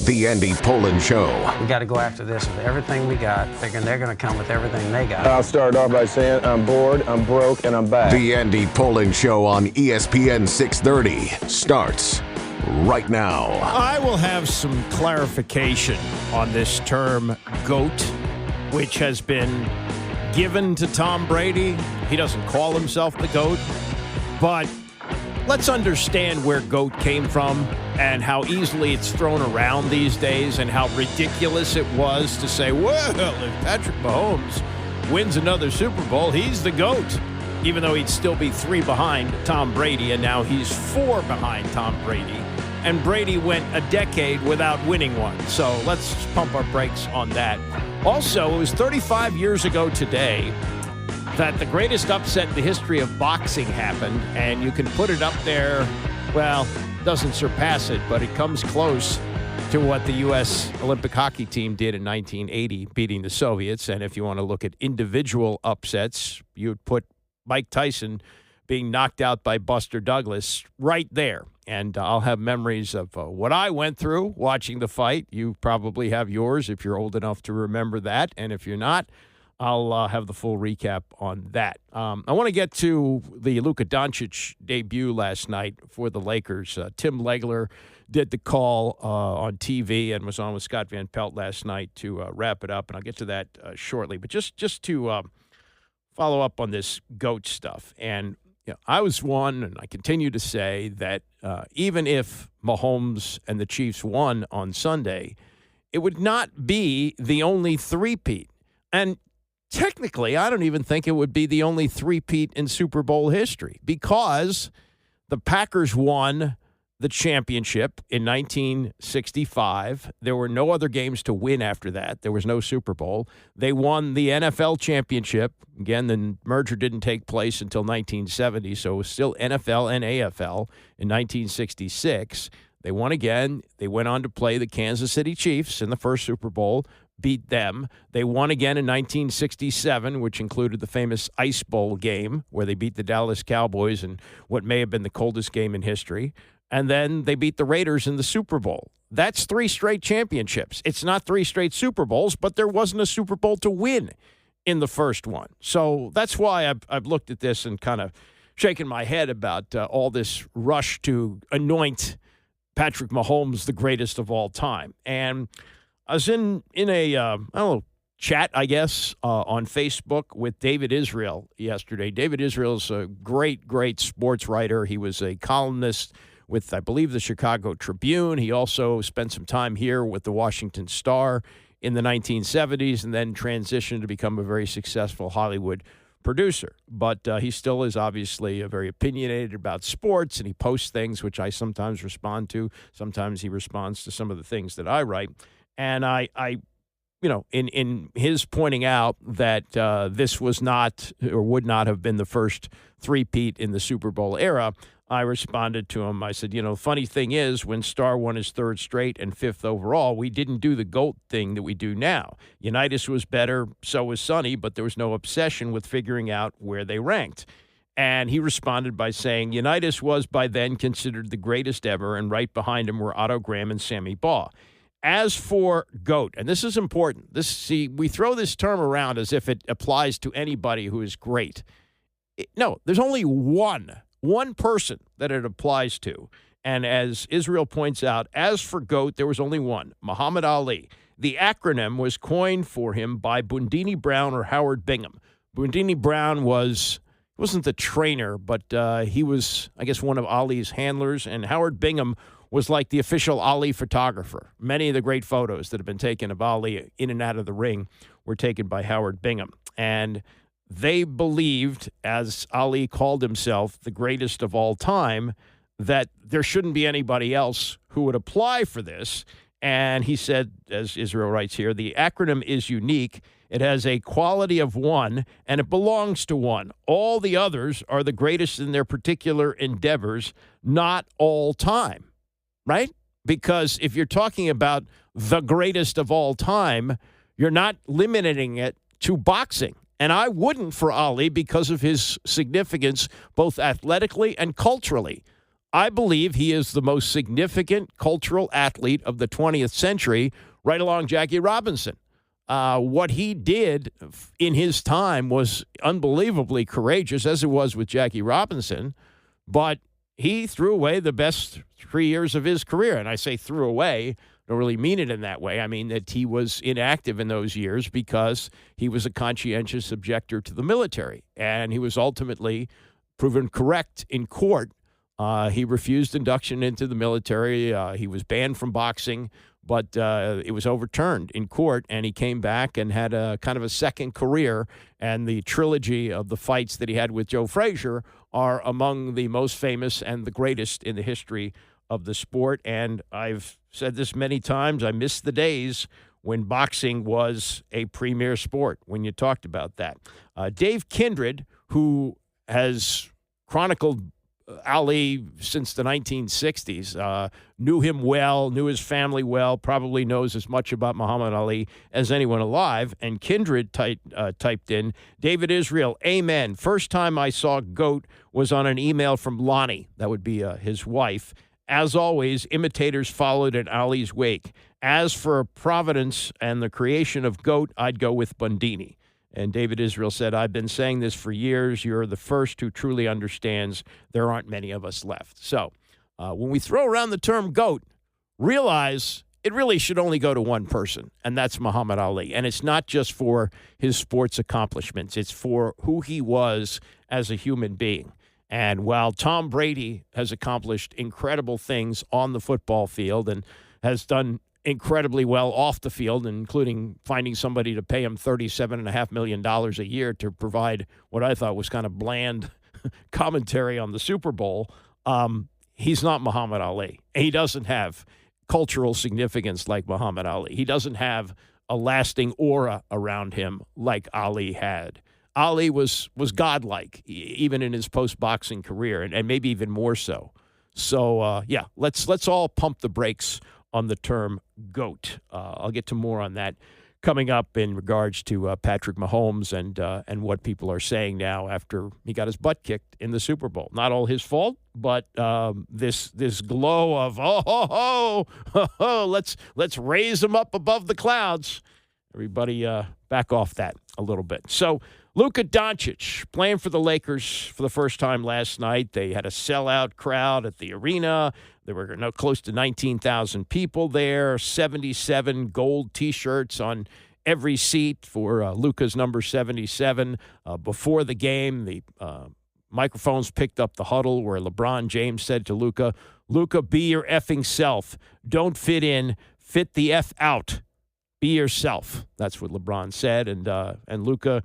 The Andy Pollin Show. We got to go after this with everything we got, figuring they're going to come with everything they got. I'll start off by saying I'm bored, I'm broke, and I'm back. The Andy Pollin Show on ESPN 630 starts right now. I will have some clarification on this term GOAT, which has been given to Tom Brady. He doesn't call himself the GOAT, but let's understand where GOAT came from and how easily it's thrown around these days and how ridiculous it was to say, well, if Patrick Mahomes wins another Super Bowl, he's the GOAT, even though he'd still be 3 behind Tom Brady, and now he's 4 behind Tom Brady. And Brady went a decade without winning one. So let's pump our brakes on that. Also, it was 35 years ago today that the greatest upset in the history of boxing happened, and you can put it up there, well, doesn't surpass it, but it comes close to what the U.S. Olympic hockey team did in 1980, beating the Soviets. And if you want to look at individual upsets, you'd put Mike Tyson being knocked out by Buster Douglas right there. And I'll have memories of what I went through watching the fight. You probably have yours if you're old enough to remember that. And if you're not, I'll have the full recap on that. I want to get to the Luka Doncic debut last night for the Lakers. Tim Legler did the call on TV and was on with Scott Van Pelt last night to wrap it up, and I'll get to that shortly. But just to follow up on this GOAT stuff, and I was one, and I continue to say that even if Mahomes and the Chiefs won on Sunday, it would not be the only three-peat. And technically, I don't even think it would be the only three-peat in Super Bowl history, because the Packers won the championship in 1965. There were no other games to win after that. There was no Super Bowl. They won the NFL championship. Again, the merger didn't take place until 1970, so it was still NFL and AFL in 1966. They won again. They went on to play the Kansas City Chiefs in the first Super Bowl, beat them. They won again in 1967, which included the famous Ice Bowl game where they beat the Dallas Cowboys in what may have been the coldest game in history. And then they beat the Raiders in the Super Bowl. That's 3 straight championships. It's not 3 straight Super Bowls, but there wasn't a Super Bowl to win in the first one. So that's why I've looked at this and kind of shaken my head about all this rush to anoint Patrick Mahomes the greatest of all time. And I was in a I don't know, chat, I guess, on Facebook with David Israel yesterday. David Israel is a great, great sports writer. He was a columnist with, I believe, the Chicago Tribune. He also spent some time here with the Washington Star in the 1970s and then transitioned to become a very successful Hollywood producer. But he still is obviously very opinionated about sports, and he posts things which I sometimes respond to. Sometimes he responds to some of the things that I write. And I in his pointing out that this was not or would not have been the first three-peat in the Super Bowl era, I responded to him. I said, funny thing is, when Star won his 3rd straight and 5th overall, we didn't do the GOAT thing that we do now. Unitas was better, so was Sonny, but there was no obsession with figuring out where they ranked. And he responded by saying, Unitas was by then considered the greatest ever, and right behind him were Otto Graham and Sammy Baugh. As for GOAT, and this is important, we throw this term around as if it applies to anybody who is great. No, there's only one person that it applies to. And as Israel points out, as for GOAT, there was only one, Muhammad Ali. The acronym was coined for him by Bundini Brown or Howard Bingham. Bundini Brown wasn't the trainer, but he was, I guess, one of Ali's handlers. And Howard Bingham was like the official Ali photographer. Many of the great photos that have been taken of Ali in and out of the ring were taken by Howard Bingham. And they believed, as Ali called himself the greatest of all time, that there shouldn't be anybody else who would apply for this. And he said, as Israel writes here, the acronym is unique. It has a quality of one, and it belongs to one. All the others are the greatest in their particular endeavors, not all time, right? Because if you're talking about the greatest of all time, you're not limiting it to boxing. And I wouldn't for Ali because of his significance both athletically and culturally. I believe he is the most significant cultural athlete of the 20th century, right along Jackie Robinson. What he did in his time was unbelievably courageous, as it was with Jackie Robinson, but he threw away the best 3 years of his career. And I say threw away, don't really mean it in that way. I mean that he was inactive in those years because he was a conscientious objector to the military, and he was ultimately proven correct in court. He refused induction into the military. He was banned from boxing, but it was overturned in court, and he came back and had a kind of a second career. And the trilogy of the fights that he had with Joe Frazier are among the most famous and the greatest in the history of the sport. And I've said this many times, I miss the days when boxing was a premier sport, when you talked about that. Dave Kindred, who has chronicled Ali since the 1960s, knew him well, knew his family well, probably knows as much about Muhammad Ali as anyone alive. And Kindred typed in, David Israel, amen. First time I saw GOAT was on an email from Lonnie. That would be his wife. As always, imitators followed in Ali's wake. As for Providence and the creation of GOAT, I'd go with Bundini. And David Israel said, I've been saying this for years. You're the first who truly understands. There aren't many of us left. So when we throw around the term GOAT, realize it really should only go to one person, and that's Muhammad Ali. And it's not just for his sports accomplishments. It's for who he was as a human being. And while Tom Brady has accomplished incredible things on the football field and has done incredibly well off the field, including finding somebody to pay him $37.5 million a year to provide what I thought was kind of bland commentary on the Super Bowl, he's not Muhammad Ali. He doesn't have cultural significance like Muhammad Ali. He doesn't have a lasting aura around him like Ali had. Ali was godlike, even in his post-boxing career, and maybe even more so. So, let's all pump the brakes on the term GOAT. I'll get to more on that coming up in regards to Patrick Mahomes and what people are saying now after he got his butt kicked in the Super Bowl. Not all his fault, but this glow of let's raise him up above the clouds. Everybody back off that a little bit. So Luka Doncic playing for the Lakers for the first time last night. They had a sellout crowd at the arena. There were close to 19,000 people there, 77 gold T-shirts on every seat for Luka's number 77. Before the game, the microphones picked up the huddle where LeBron James said to Luka, Luka, be your effing self. Don't fit in. Fit the F out. Be yourself. That's what LeBron said. And Luka,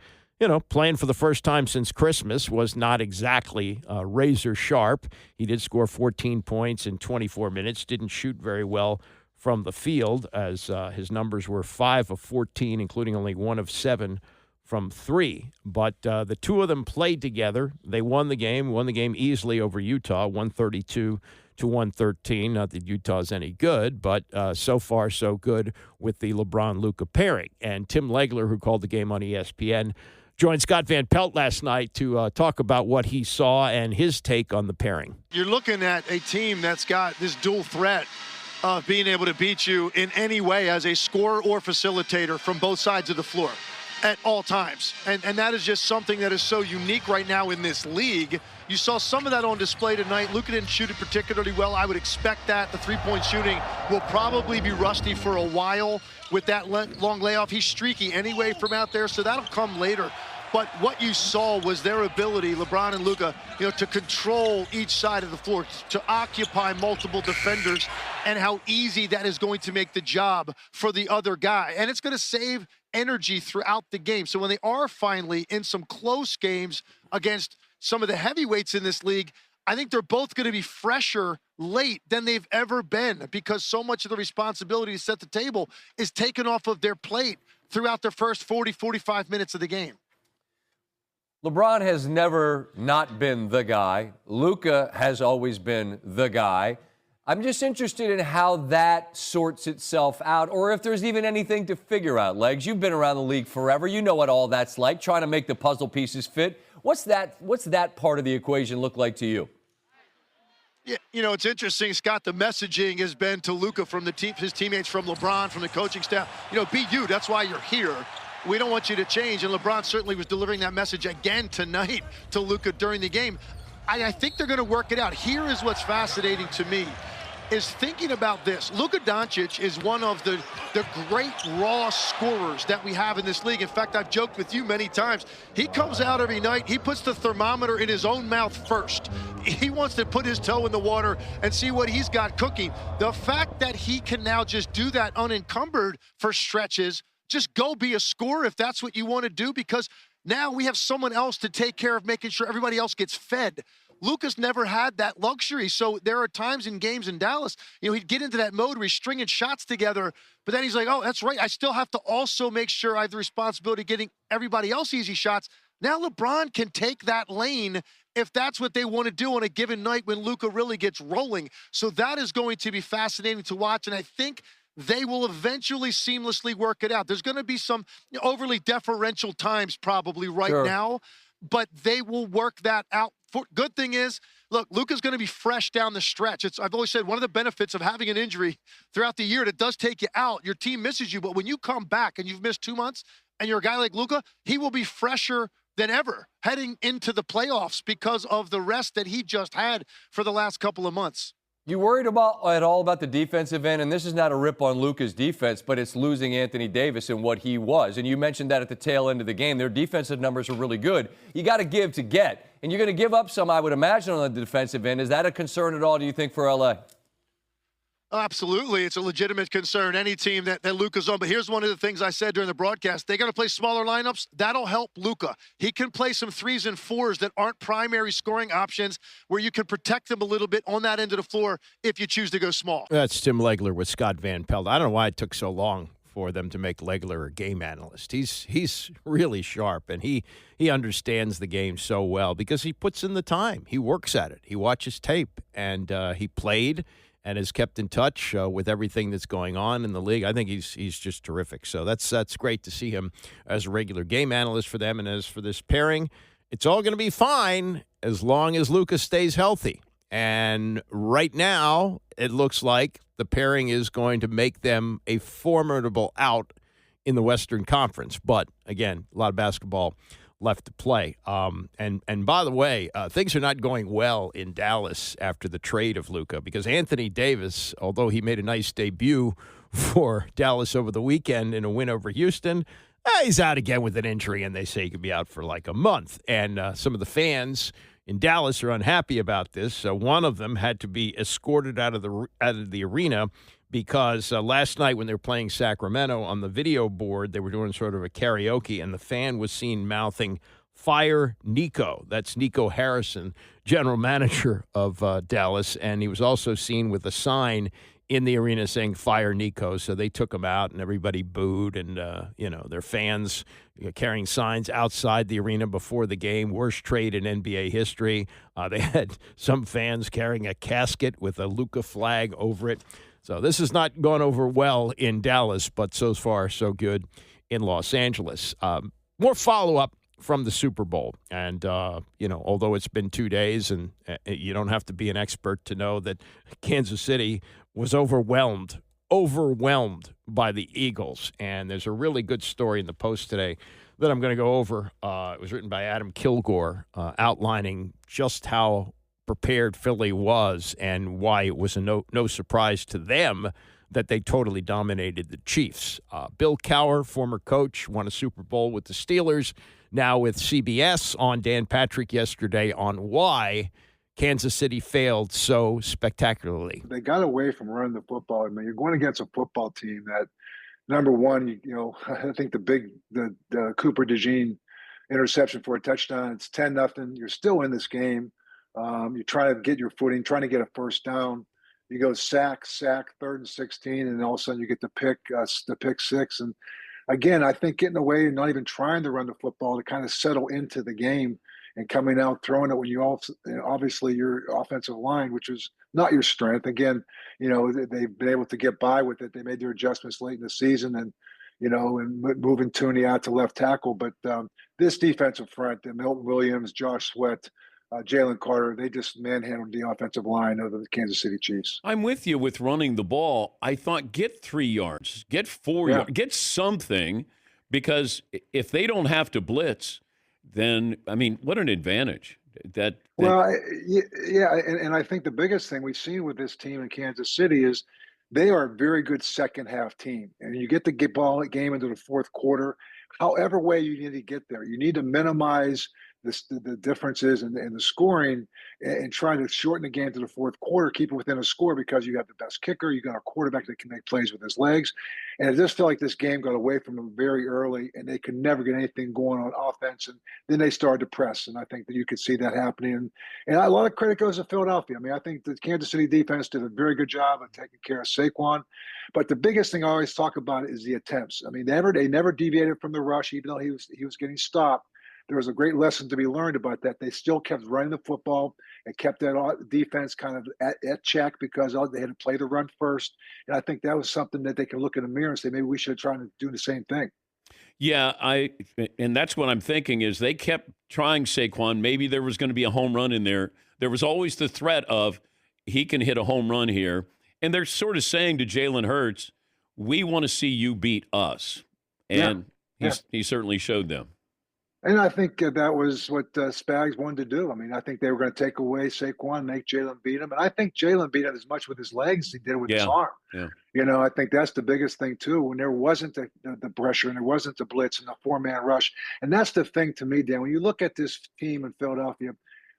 playing for the first time since Christmas was not exactly razor sharp. He did score 14 points in 24 minutes, didn't shoot very well from the field as his numbers were 5 of 14, including only 1 of 7 from 3. But the two of them played together. They won the game easily over Utah, 132 to 113. Not that Utah's any good, but so far so good with the LeBron-Luka pairing. And Tim Legler, who called the game on ESPN, joined Scott Van Pelt last night to talk about what he saw and his take on the pairing. You're looking at a team that's got this dual threat of being able to beat you in any way as a scorer or facilitator from both sides of the floor at all times. And that is just something that is so unique right now in this league. You saw some of that on display tonight. Luka didn't shoot it particularly well. I would expect that. The three-point shooting will probably be rusty for a while with that long layoff. He's streaky anyway from out there, so that'll come later. But what you saw was their ability, LeBron and Luka, to control each side of the floor, to occupy multiple defenders, and how easy that is going to make the job for the other guy. And it's going to save energy throughout the game. So when they are finally in some close games against some of the heavyweights in this league, I think they're both going to be fresher late than they've ever been, because so much of the responsibility to set the table is taken off of their plate throughout their first 40, 45 minutes of the game. LeBron has never not been the guy. Luka has always been the guy. I'm just interested in how that sorts itself out, or if there's even anything to figure out. Legs, you've been around the league forever. You know what all that's like, trying to make the puzzle pieces fit. What's that part of the equation look like to you? Yeah, it's interesting, Scott. The messaging has been to Luka from his teammates, from LeBron, from the coaching staff. Be you. That's why you're here. We don't want you to change. And LeBron certainly was delivering that message again tonight to Luka during the game. I think they're going to work it out. Here is what's fascinating to me, is thinking about this. Luka Doncic is one of the great raw scorers that we have in this league. In fact, I've joked with you many times. He comes out every night. He puts the thermometer in his own mouth first. He wants to put his toe in the water and see what he's got cooking. The fact that he can now just do that unencumbered for stretches, just go be a scorer if that's what you want to do, because now we have someone else to take care of making sure everybody else gets fed. Luka's never had that luxury. So there are times in games in Dallas, he'd get into that mode where he's stringing shots together, but then he's like, oh, that's right. I still have to also make sure I have the responsibility of getting everybody else easy shots. Now LeBron can take that lane if that's what they want to do on a given night when Luka really gets rolling. So that is going to be fascinating to watch. And I think they will eventually seamlessly work it out. There's going to be some overly deferential times probably now, but they will work that out. Good thing is, look, Luka's going to be fresh down the stretch. I've always said one of the benefits of having an injury throughout the year, that does take you out. Your team misses you, but when you come back and you've missed 2 months and you're a guy like Luka, he will be fresher than ever heading into the playoffs because of the rest that he just had for the last couple of months. You worried at all about the defensive end? And this is not a rip on Luka's defense, but it's losing Anthony Davis and what he was. And you mentioned that at the tail end of the game. Their defensive numbers are really good. You got to give to get. And you're going to give up some, I would imagine, on the defensive end. Is that a concern at all, do you think, for L.A.? Absolutely. It's a legitimate concern, any team that Luka's on. But here's one of the things I said during the broadcast. They're going to play smaller lineups. That'll help Luka. He can play some 3s and 4s that aren't primary scoring options, where you can protect them a little bit on that end of the floor if you choose to go small. That's Tim Legler with Scott Van Pelt. I don't know why it took so long for them to make Legler a game analyst. He's really sharp, and he understands the game so well because he puts in the time. He works at it. He watches tape, and he played and has kept in touch with everything that's going on in the league. I think he's just terrific. So that's great to see him as a regular game analyst for them. And as for this pairing, it's all going to be fine as long as Luka stays healthy. And right now, it looks like the pairing is going to make them a formidable out in the Western Conference. But, again, a lot of basketball left to play. And by the way, things are not going well in Dallas after the trade of Luka, because Anthony Davis, although he made a nice debut for Dallas over the weekend in a win over Houston, he's out again with an injury, and they say he could be out for like a month. And some of the fans in Dallas are unhappy about this. One of them had to be escorted out of the arena because last night when they were playing Sacramento, on the video board, they were doing sort of a karaoke, and the fan was seen mouthing, "Fire Nico." That's Nico Harrison, general manager of Dallas, and he was also seen with a sign in the arena saying "Fire Nico." So they took him out, and everybody booed, and their fans carrying signs outside the arena before the game. Worst trade in NBA history. They had some fans carrying a casket with a Luka flag over it. So this has not gone over well in Dallas, but so far so good in Los Angeles. More follow-up from the Super Bowl. And, although it's been 2 days, and you don't have to be an expert to know that Kansas City was overwhelmed by the Eagles. And there's a really good story in the Post today that I'm going to go over. It was written by Adam Kilgore, outlining just how prepared Philly was and why it was no surprise to them that they totally dominated the Chiefs. Bill Cowher, former coach, won a Super Bowl with the Steelers, now with CBS on Dan Patrick yesterday on why Kansas City failed so spectacularly. They got away from running the football. I mean, you're going against a football team that, number one, I think the Cooper DeJean interception for a touchdown, it's 10-0. You're still in this game. You try to get your footing, trying to get a first down. You go sack, 3rd and 16, and all of a sudden you get the pick six. And again, I think getting away and not even trying to run the football to kind of settle into the game and coming out throwing it when obviously your offensive line, which is not your strength. Again, they've been able to get by with it. They made their adjustments late in the season and moving Tooney out to left tackle. But this defensive front, Milton Williams, Josh Sweat, Jalen Carter. They just manhandled the offensive line of the Kansas City Chiefs. I'm with you with running the ball. I thought get 3 yards, get 4 yards, get something, because if they don't have to blitz, then, I mean, what an advantage. Well, yeah, and I think the biggest thing we've seen with this team in Kansas City is they are a very good second half team. And you get the game into the fourth quarter, however way you need to get there. You need to minimize the differences in the scoring and try to shorten the game to the fourth quarter, keep it within a score, because you have the best kicker, you got a quarterback that can make plays with his legs. And I just feel like this game got away from them very early, and they could never get anything going on offense. And then they started to press, and I think that you could see that happening. And a lot of credit goes to Philadelphia. I mean, I think the Kansas City defense did a very good job of taking care of Saquon. But the biggest thing I always talk about is the attempts. I mean, they never deviated from the rush, even though he was getting stopped. There was a great lesson to be learned about that. They still kept running the football and kept that defense kind of at check, because they had to play the run first. And I think that was something that they can look in the mirror and say, maybe we should try to do the same thing. Yeah, and that's what I'm thinking is they kept trying Saquon. Maybe there was going to be a home run in there. There was always the threat of he can hit a home run here. And they're sort of saying to Jalen Hurts, we want to see you beat us. And he certainly showed them. And I think that was what Spags wanted to do. I mean, I think they were going to take away Saquon, make Jalen beat him. And I think Jalen beat him as much with his legs as he did with his arm. Yeah. You know, I think that's the biggest thing, too, when there wasn't the pressure and there wasn't the blitz and the four-man rush. And that's the thing to me, Dan. When you look at this team in Philadelphia,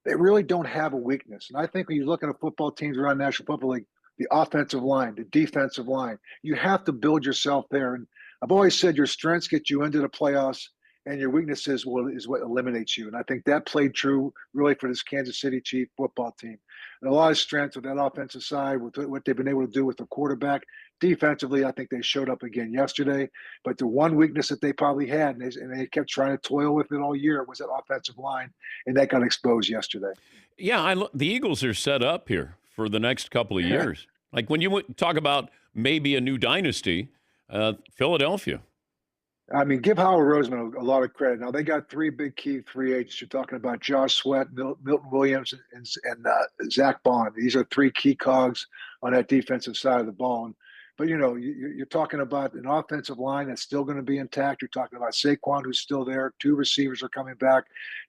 they really don't have a weakness. And I think when you look at a football teams around the National Football League, the offensive line, the defensive line, you have to build yourself there. And I've always said your strengths get you into the playoffs, and your weaknesses is what eliminates you. And I think that played true really for this Kansas City Chiefs football team. And a lot of strength with that offensive side, with what they've been able to do with the quarterback. Defensively, I think they showed up again yesterday. But the one weakness that they probably had, and they kept trying to toil with it all year, was that offensive line, and that got exposed yesterday. Yeah, the Eagles are set up here for the next couple of years. Like when you talk about maybe a new dynasty, Philadelphia. I mean, give Howard Roseman a lot of credit. Now, they got 3 big key free agents. You're talking about Josh Sweat, Milton Williams, and Zach Bond. These are 3 key cogs on that defensive side of the ball. But, you know, you're talking about an offensive line that's still going to be intact. You're talking about Saquon, who's still there. 2 receivers are coming back.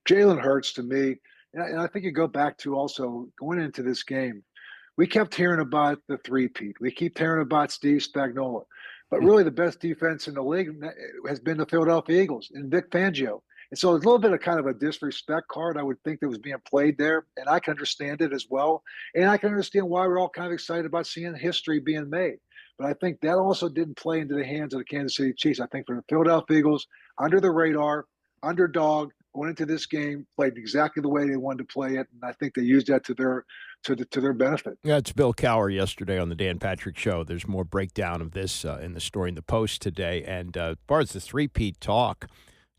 Jalen Hurts, to me, and I think you go back to also going into this game, we kept hearing about the three-peat. We keep hearing about Steve Spagnuolo. But really, the best defense in the league has been the Philadelphia Eagles and Vic Fangio. And so it's a little bit of kind of a disrespect card, I would think, that was being played there. And I can understand it as well. And I can understand why we're all kind of excited about seeing history being made. But I think that also didn't play into the hands of the Kansas City Chiefs. I think for the Philadelphia Eagles, under the radar, underdog, going into this game, played exactly the way they wanted to play it. And I think they used that to their benefit. Yeah, it's Bill Cowher yesterday on the Dan Patrick Show. There's more breakdown of this in the story in the Post today. And as far as the three-peat talk,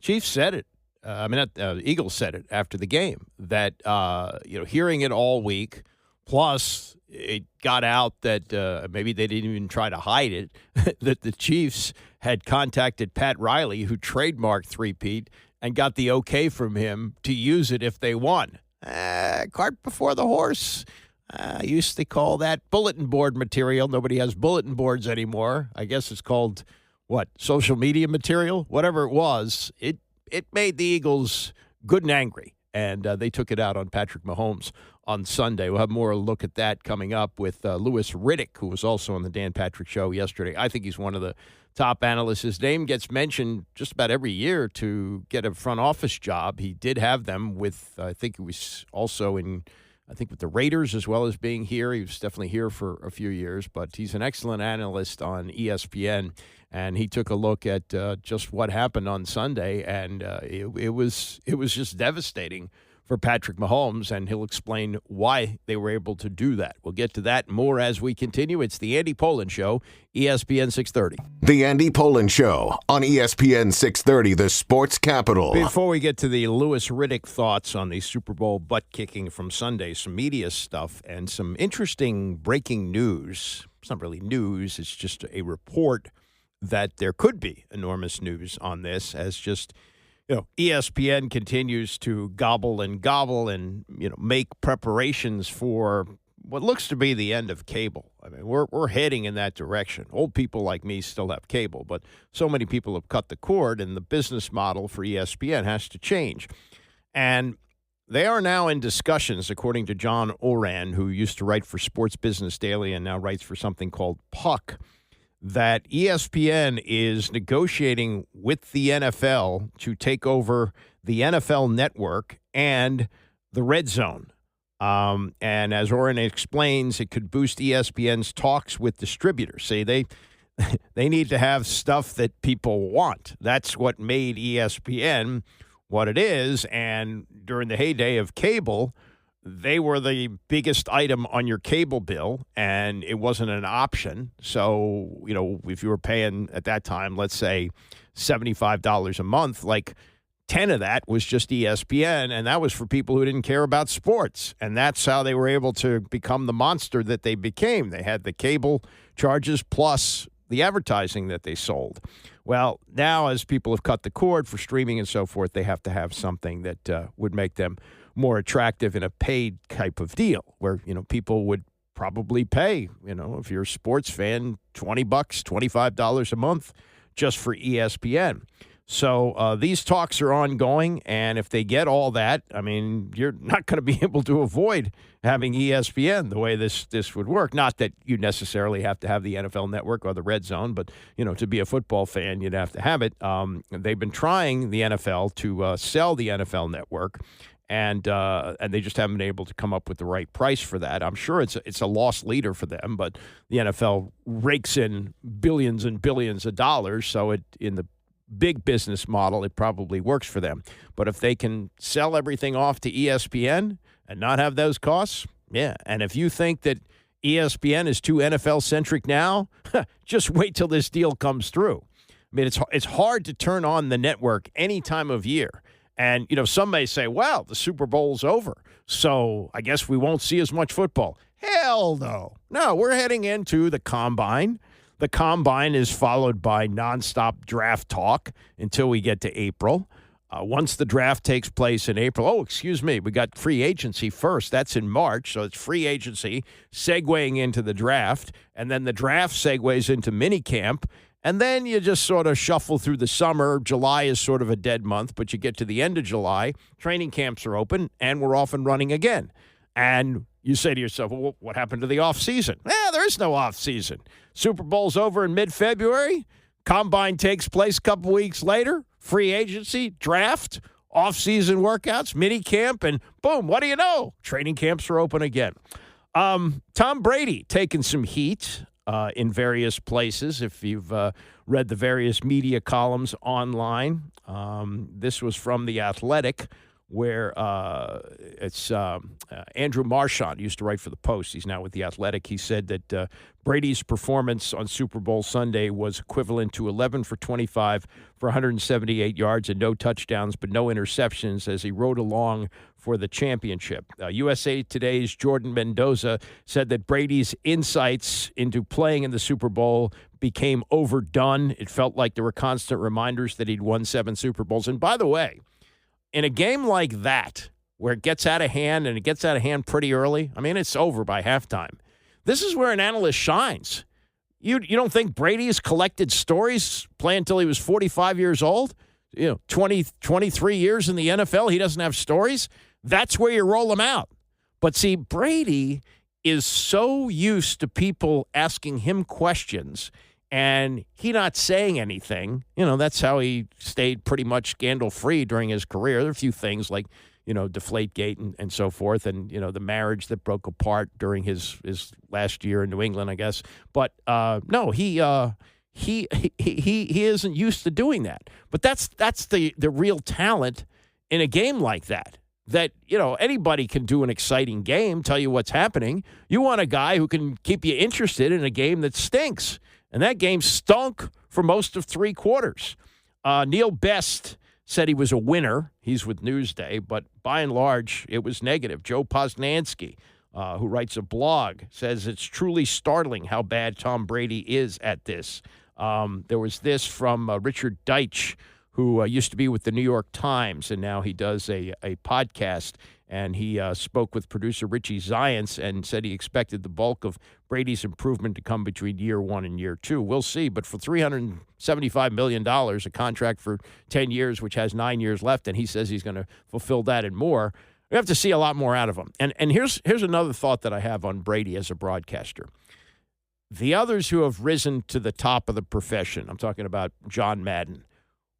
Chiefs said it. Eagles said it after the game, that, hearing it all week, plus it got out that maybe they didn't even try to hide it, that the Chiefs had contacted Pat Riley, who trademarked three-peat, and got the okay from him to use it if they won. Cart before the horse. I used to call that bulletin board material. Nobody has bulletin boards anymore. I guess it's called, social media material? Whatever it was, it made the Eagles good and angry, and they took it out on Patrick Mahomes on Sunday. We'll have more look at that coming up with Louis Riddick, who was also on the Dan Patrick Show yesterday. I think he's one of the top analysts. His name gets mentioned just about every year to get a front office job. He did have them with, I think he was also with the Raiders as well as being here. He was definitely here for a few years, but he's an excellent analyst on ESPN, and he took a look at just what happened on Sunday, and it was just devastating for Patrick Mahomes, and he'll explain why they were able to do that. We'll get to that more as we continue. It's the Andy Pollin Show, ESPN 630. The Andy Pollin Show on ESPN 630, the sports capital. Before we get to the Louis Riddick thoughts on the Super Bowl butt-kicking from Sunday, some media stuff and some interesting breaking news. It's not really news. It's just a report that there could be enormous news on this, as just ESPN continues to gobble and make preparations for what looks to be the end of cable. I mean, we're heading in that direction. Old people like me still have cable, but so many people have cut the cord, and the business model for ESPN has to change. And they are now in discussions, according to John Oran, who used to write for Sports Business Daily and now writes for something called Puck, that ESPN is negotiating with the NFL to take over the NFL Network and the Red Zone. And as Oren explains, it could boost ESPN's talks with distributors. See, they need to have stuff that people want. That's what made ESPN what it is. And during the heyday of cable, they were the biggest item on your cable bill, and it wasn't an option. So, if you were paying at that time, let's say $75 a month, like 10 of that was just ESPN, and that was for people who didn't care about sports. And that's how they were able to become the monster that they became. They had the cable charges plus the advertising that they sold. Well, now as people have cut the cord for streaming and so forth, they have to have something that would make them more attractive in a paid type of deal where, people would probably pay, if you're a sports fan, $20, $25 a month just for ESPN. So these talks are ongoing, and if they get all that, I mean, you're not going to be able to avoid having ESPN the way this would work. Not that you necessarily have to have the NFL Network or the Red Zone, but, to be a football fan, you'd have to have it. They've been trying, the NFL, to sell the NFL Network, and they just haven't been able to come up with the right price for that. I'm sure it's a lost leader for them, but the NFL rakes in billions and billions of dollars, so in the big business model, it probably works for them. But if they can sell everything off to ESPN and not have those costs, yeah. And if you think that ESPN is too NFL-centric now, just wait till this deal comes through. I mean, it's hard to turn on the network any time of year. And, some may say, well, the Super Bowl's over, so I guess we won't see as much football. Hell no. No, we're heading into the Combine. The Combine is followed by nonstop draft talk until we get to April. Once the draft takes place in April, we got free agency first. That's in March, so it's free agency segueing into the draft, and then the draft segues into minicamp, and then you just sort of shuffle through the summer. July is sort of a dead month, but you get to the end of July, training camps are open, and we're off and running again. And you say to yourself, well, what happened to the offseason? There is no offseason. Super Bowl's over in mid-February. Combine takes place a couple weeks later. Free agency, draft, off-season workouts, mini camp, and boom, what do you know? Training camps are open again. Tom Brady taking some heat in various places. If you've read the various media columns online, this was from The Athletic, where it's Andrew Marchand used to write for the Post. He's now with The Athletic. He said that Brady's performance on Super Bowl Sunday was equivalent to 11 for 25 for 178 yards and no touchdowns, but no interceptions as he rode along for the championship. USA Today's Jordan Mendoza said that Brady's insights into playing in the Super Bowl became overdone. It felt like there were constant reminders that he'd won 7 Super Bowls. And by the way, in a game like that, where it gets out of hand, and it gets out of hand pretty early, I mean, it's over by halftime. This is where an analyst shines. You don't think Brady has collected stories playing until he was 45 years old? 23 years in the NFL, he doesn't have stories? That's where you roll him out. But see, Brady is so used to people asking him questions and he not saying anything. That's how he stayed pretty much scandal-free during his career. There are a few things like, Deflategate and so forth, and, the marriage that broke apart during his last year in New England, I guess. But, no, he isn't used to doing that. But that's the real talent in a game like that. That, anybody can do an exciting game, tell you what's happening. You want a guy who can keep you interested in a game that stinks. And that game stunk for most of 3 quarters. Neil Best said he was a winner. He's with Newsday, but by and large, it was negative. Joe Posnanski, who writes a blog, says it's truly startling how bad Tom Brady is at this. There was this from Richard Deitch, who used to be with the New York Times, and now he does a podcast. And he spoke with producer Richie Zients and said he expected the bulk of Brady's improvement to come between year 1 and year 2. We'll see. But for $375 million, a contract for 10 years, which has 9 years left, and he says he's going to fulfill that and more, we have to see a lot more out of him. And here's another thought that I have on Brady as a broadcaster. The others who have risen to the top of the profession, I'm talking about John Madden.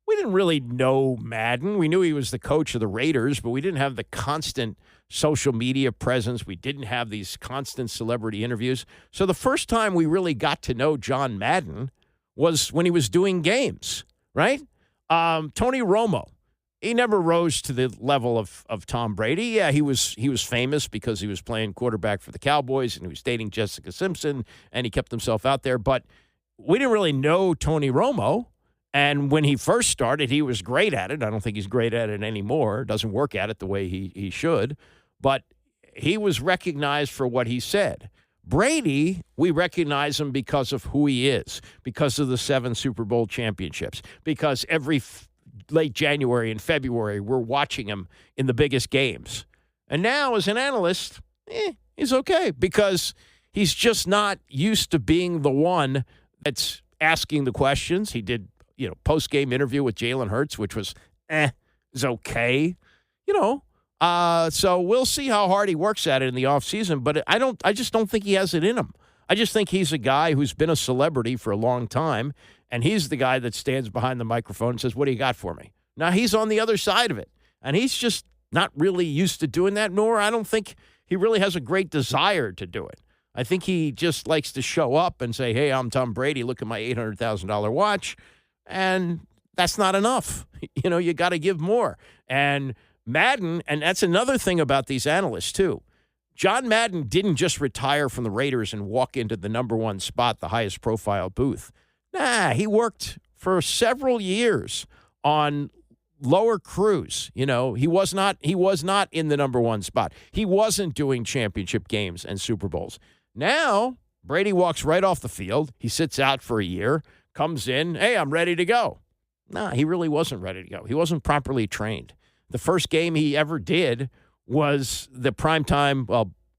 We didn't really know Madden. We knew he was the coach of the Raiders, but we didn't have the constant social media presence. We didn't have these constant celebrity interviews. So the first time we really got to know John Madden was when he was doing games, right? Tony Romo, he never rose to the level of Tom Brady. Yeah, he was famous because he was playing quarterback for the Cowboys and he was dating Jessica Simpson and he kept himself out there. But we didn't really know Tony Romo. And when he first started, he was great at it. I don't think he's great at it anymore. Doesn't work at it the way he should. But he was recognized for what he said. Brady, we recognize him because of who he is, because of the 7 Super Bowl championships, because every late January and February, we're watching him in the biggest games. And now, as an analyst, he's okay because he's just not used to being the one that's asking the questions. He did post-game interview with Jalen Hurts, which was, is okay. So we'll see how hard he works at it in the offseason, but I just don't think he has it in him. I just think he's a guy who's been a celebrity for a long time, and he's the guy that stands behind the microphone and says, what do you got for me? Now, he's on the other side of it, and he's just not really used to doing that, nor I don't think he really has a great desire to do it. I think he just likes to show up and say, hey, I'm Tom Brady, look at my $800,000 watch. And that's not enough. You got to give more. And Madden, and that's another thing about these analysts, too. John Madden didn't just retire from the Raiders and walk into the number 1 spot, the highest profile booth. Nah, he worked for several years on lower crews. He was not in the number 1 spot. He wasn't doing championship games and Super Bowls. Now, Brady walks right off the field. He sits out for a year. Comes in, hey, I'm ready to go. No, he really wasn't ready to go. He wasn't properly trained. The first game he ever did was the prime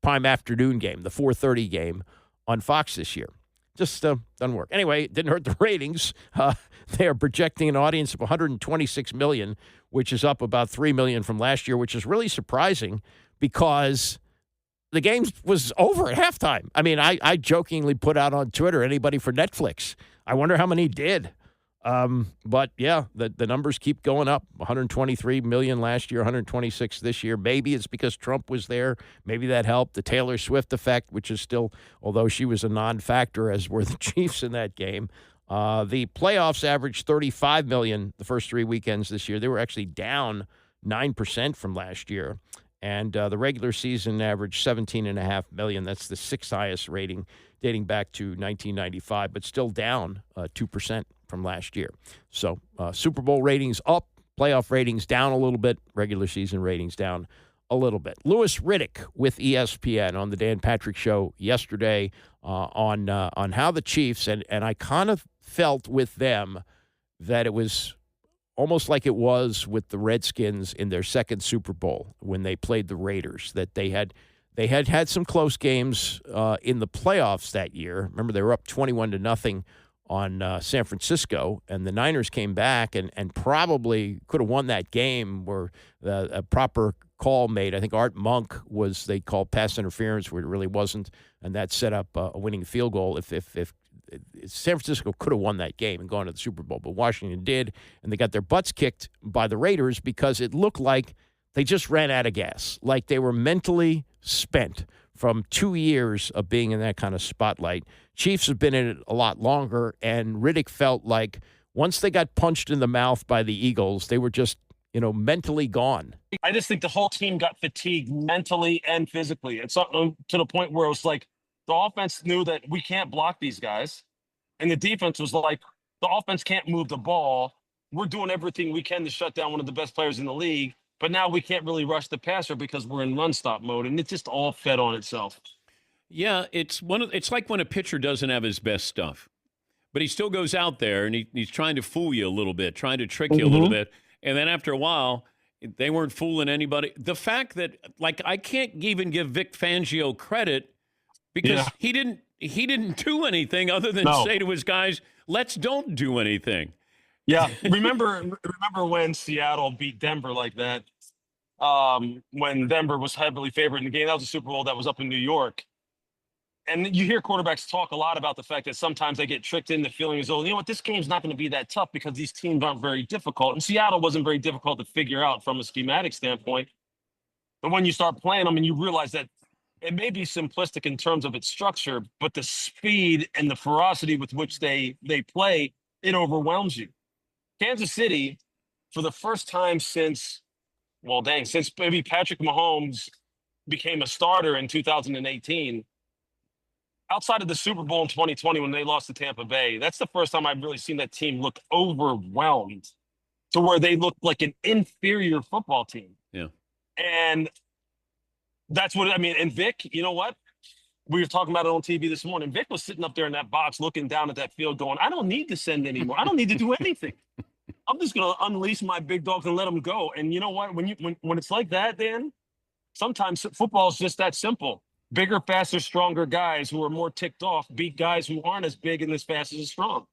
afternoon game, the 4:30 game on Fox this year. Just doesn't work. Anyway, it didn't hurt the ratings. They are projecting an audience of 126 million, which is up about 3 million from last year, which is really surprising because the game was over at halftime. I mean, I jokingly put out on Twitter, anybody for Netflix? I wonder how many did. But, yeah, the numbers keep going up. 123 million last year, 126 this year. Maybe it's because Trump was there. Maybe that helped. The Taylor Swift effect, which is still, although she was a non-factor, as were the Chiefs in that game. The playoffs averaged 35 million the first 3 weekends this year. They were actually down 9% from last year. And the regular season averaged 17.5 million. That's the 6th highest rating dating back to 1995, but still down 2% from last year. So Super Bowl ratings up, playoff ratings down a little bit, regular season ratings down a little bit. Louis Riddick with ESPN on the Dan Patrick Show yesterday on how the Chiefs, and I kind of felt with them that it was almost like it was with the Redskins in their second Super Bowl when they played the Raiders, that they had some close games in the playoffs that year. Remember, they were up 21-0 on San Francisco, and the Niners came back and probably could have won that game where a proper call made. I think Art Monk they called pass interference where it really wasn't, and that set up a winning field goal if San Francisco could have won that game and gone to the Super Bowl, but Washington did, and they got their butts kicked by the Raiders because it looked like they just ran out of gas, like they were mentally spent from 2 years of being in that kind of spotlight. Chiefs have been in it a lot longer, and Riddick felt like once they got punched in the mouth by the Eagles, they were just, mentally gone. I just think the whole team got fatigued mentally and physically. It's to the point where it was like the offense knew that we can't block these guys, and the defense was like, the offense can't move the ball. We're doing everything we can to shut down one of the best players in the league, but now we can't really rush the passer because we're in run-stop mode, and it just all fed on itself. Yeah, it's like when a pitcher doesn't have his best stuff. but he still goes out there and he's trying to fool you a little bit, trying to trick you a little bit. And then after a while, they weren't fooling anybody. The fact that, like, I can't even give Vic Fangio credit because he didn't do anything other than say to his guys, let's don't do anything. Yeah. Remember when Seattle beat Denver like that? When Denver was heavily favored in the game, that was a Super Bowl that was up in New York. And you hear quarterbacks talk a lot about the fact that sometimes they get tricked into feeling as though, you know what, this game's not going to be that tough because these teams aren't very difficult. And Seattle wasn't very difficult to figure out from a schematic standpoint. But when you start playing them and you realize that it may be simplistic in terms of its structure, but the speed and the ferocity with which they play, it overwhelms you. Kansas City, for the first time since maybe Patrick Mahomes became a starter in 2018, outside of the Super Bowl in 2020 when they lost to Tampa Bay, that's the first time I've really seen that team look overwhelmed to where they looked like an inferior football team. Yeah. And that's what I mean. And Vic, you know what? We were talking about it on TV this morning. Vic was sitting up there in that box looking down at that field going, I don't need to send anymore. I don't need to do anything. I'm just going to unleash my big dogs and let them go. And you know what? When it's like that, Dan, sometimes football is just that simple. Bigger, faster, stronger guys who are more ticked off beat guys who aren't as big and as fast and as strong.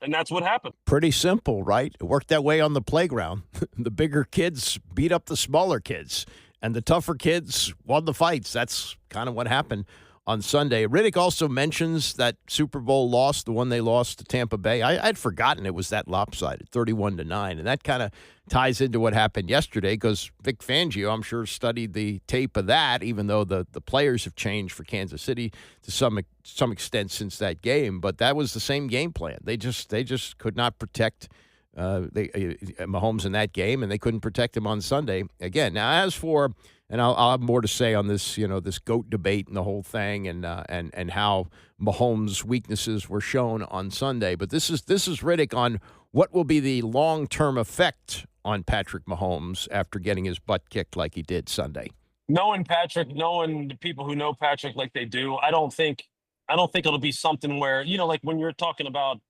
And that's what happened. Pretty simple, right? It worked that way on the playground. The bigger kids beat up the smaller kids, and the tougher kids won the fights. That's kind of what happened on Sunday. Riddick also mentions that Super Bowl loss, the one they lost to Tampa Bay. I'd forgotten it was that lopsided, 31-9, and that kind of ties into what happened yesterday because Vic Fangio, I'm sure, studied the tape of that, even though the players have changed for Kansas City to some extent since that game. But that was the same game plan. They just could not protect Mahomes in that game, and they couldn't protect him on Sunday again. Now, as for and I'll have more to say on this, this GOAT debate and the whole thing, and how Mahomes' weaknesses were shown on Sunday. But this is Riddick on what will be the long-term effect on Patrick Mahomes after getting his butt kicked like he did Sunday. Knowing Patrick, knowing the people who know Patrick like they do, I don't think it'll be something where, like when you're talking about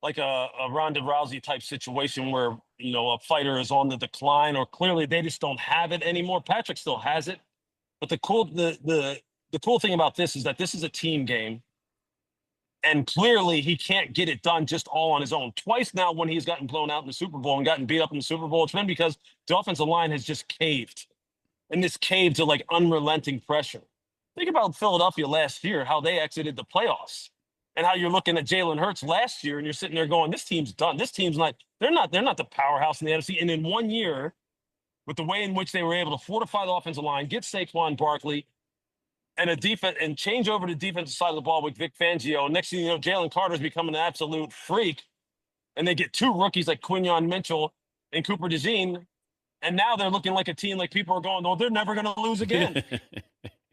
like a Ronda Rousey type situation where, a fighter is on the decline or clearly they just don't have it anymore. Patrick still has it. But the cool thing about this is that this is a team game. And clearly he can't get it done just all on his own. Twice now when he's gotten blown out in the Super Bowl and gotten beat up in the Super Bowl, it's been because the offensive line has just caved. And this caved to like unrelenting pressure. Think about Philadelphia last year, how they exited the playoffs. And how you're looking at Jalen Hurts last year and you're sitting there going, this team's done. This team's they're not the powerhouse in the NFC. And in 1 year, with the way in which they were able to fortify the offensive line, get Saquon Barkley, and a defense and change over to the defensive side of the ball with Vic Fangio. Next thing you know, Jalen Carter's becoming an absolute freak. And they get two rookies like Quinyon Mitchell and Cooper DeJean. And now they're looking like a team like people are going, oh, they're never going to lose again.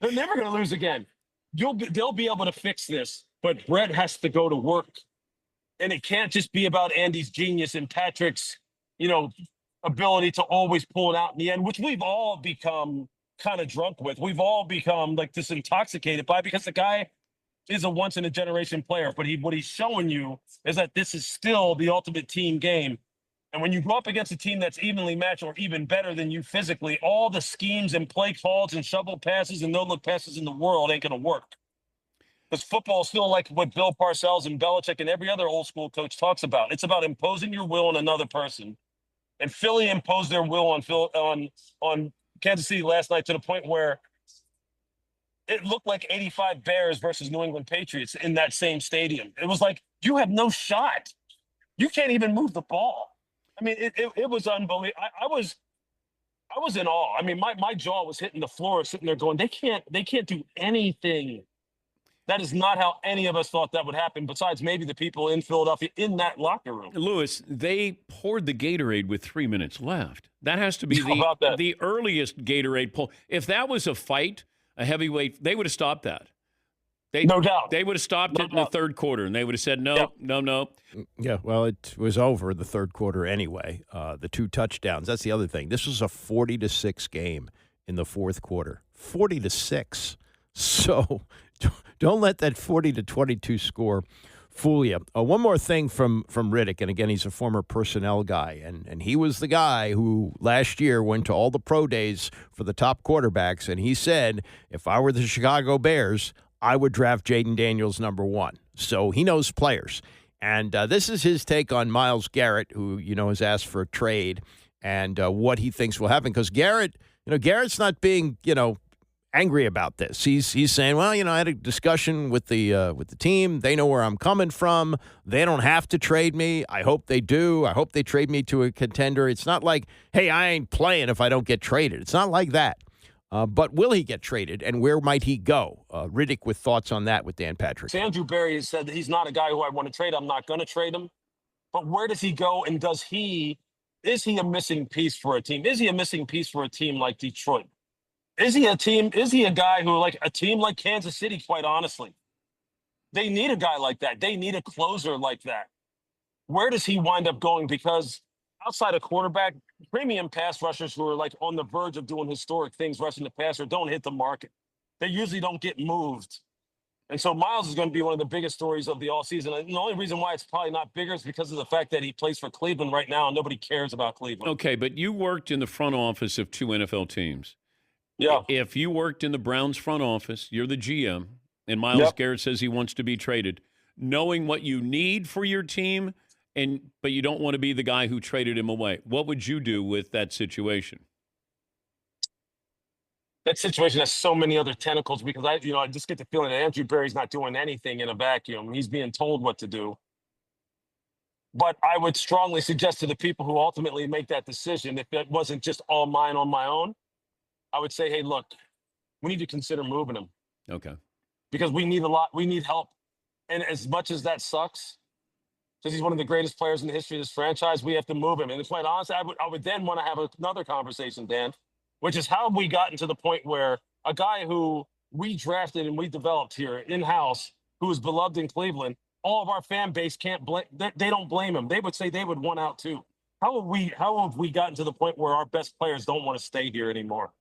They're never going to lose again. They'll be able to fix this. But Brett has to go to work. And it can't just be about Andy's genius and Patrick's, ability to always pull it out in the end, which we've all become kind of drunk with. We've all become like this intoxicated by because the guy is a once-in-a-generation player. But what he's showing you is that this is still the ultimate team game. And when you go up against a team that's evenly matched or even better than you physically, all the schemes and play calls and shovel passes and no-look passes in the world ain't going to work. Because football is still like what Bill Parcells and Belichick and every other old school coach talks about. It's about imposing your will on another person. And Philly imposed their will on Kansas City last night to the point where it looked like 85 Bears versus New England Patriots in that same stadium. It was like, you have no shot. You can't even move the ball. I mean, it was unbelievable. I was in awe. I mean, my jaw was hitting the floor sitting there going, they can't do anything. That is not how any of us thought that would happen, besides maybe the people in Philadelphia in that locker room. Lewis, they poured the Gatorade with 3 minutes left. That has to be the earliest Gatorade pull. If that was a fight, a heavyweight, they would have stopped that. No doubt. They would have stopped it in the third quarter, and they would have said, no. Yeah, well, it was over in the third quarter anyway. The 2 touchdowns. That's the other thing. This was a 40-6 game in the fourth quarter. 40-6. So don't let that 40-22 score fool you. One more thing from Riddick, and again, he's a former personnel guy, and he was the guy who last year went to all the pro days for the top quarterbacks, and he said, if I were the Chicago Bears, I would draft Jaden Daniels #1. So he knows players. And this is his take on Myles Garrett, who, has asked for a trade, and what he thinks will happen. Because Garrett's not being, angry about this. He's saying, well, I had a discussion with the team. They know where I'm coming from. They don't have to trade me. I hope they do. I hope they trade me to a contender. It's not like, hey, I ain't playing if I don't get traded. It's not like that. But will he get traded, and where might he go? Riddick with thoughts on that with Dan Patrick. So Andrew Berry has said that he's not a guy who I want to trade. I'm not going to trade him. But where does he go, and is he a missing piece for a team? Is he a missing piece for a team like Detroit? Is he a guy who, like a team like Kansas City, quite honestly, they need a guy like that. They need a closer like that. Where does he wind up going? Because outside of quarterback, premium pass rushers who are like on the verge of doing historic things rushing the passer don't hit the market. They usually don't get moved. And so Myles is going to be one of the biggest stories of the offseason. And the only reason why it's probably not bigger is because of the fact that he plays for Cleveland right now and nobody cares about Cleveland. Okay, but you worked in the front office of 2 NFL teams. Yeah. If you worked in the Browns front office, you're the GM, and Myles Garrett says he wants to be traded, knowing what you need for your team, but you don't want to be the guy who traded him away, what would you do with that situation? That situation has so many other tentacles because I just get the feeling that Andrew Berry's not doing anything in a vacuum. He's being told what to do. But I would strongly suggest to the people who ultimately make that decision, if it wasn't just all mine on my own, I would say, hey, look, we need to consider moving him. Okay. Because we need help. And as much as that sucks, because he's one of the greatest players in the history of this franchise, we have to move him. And quite honestly, I would then want to have another conversation, Dan, which is how have we gotten to the point where a guy who we drafted and we developed here in-house, who is beloved in Cleveland, all of our fan base can't blame, they don't blame him. They would say they would want out too. How have we gotten to the point where our best players don't want to stay here anymore?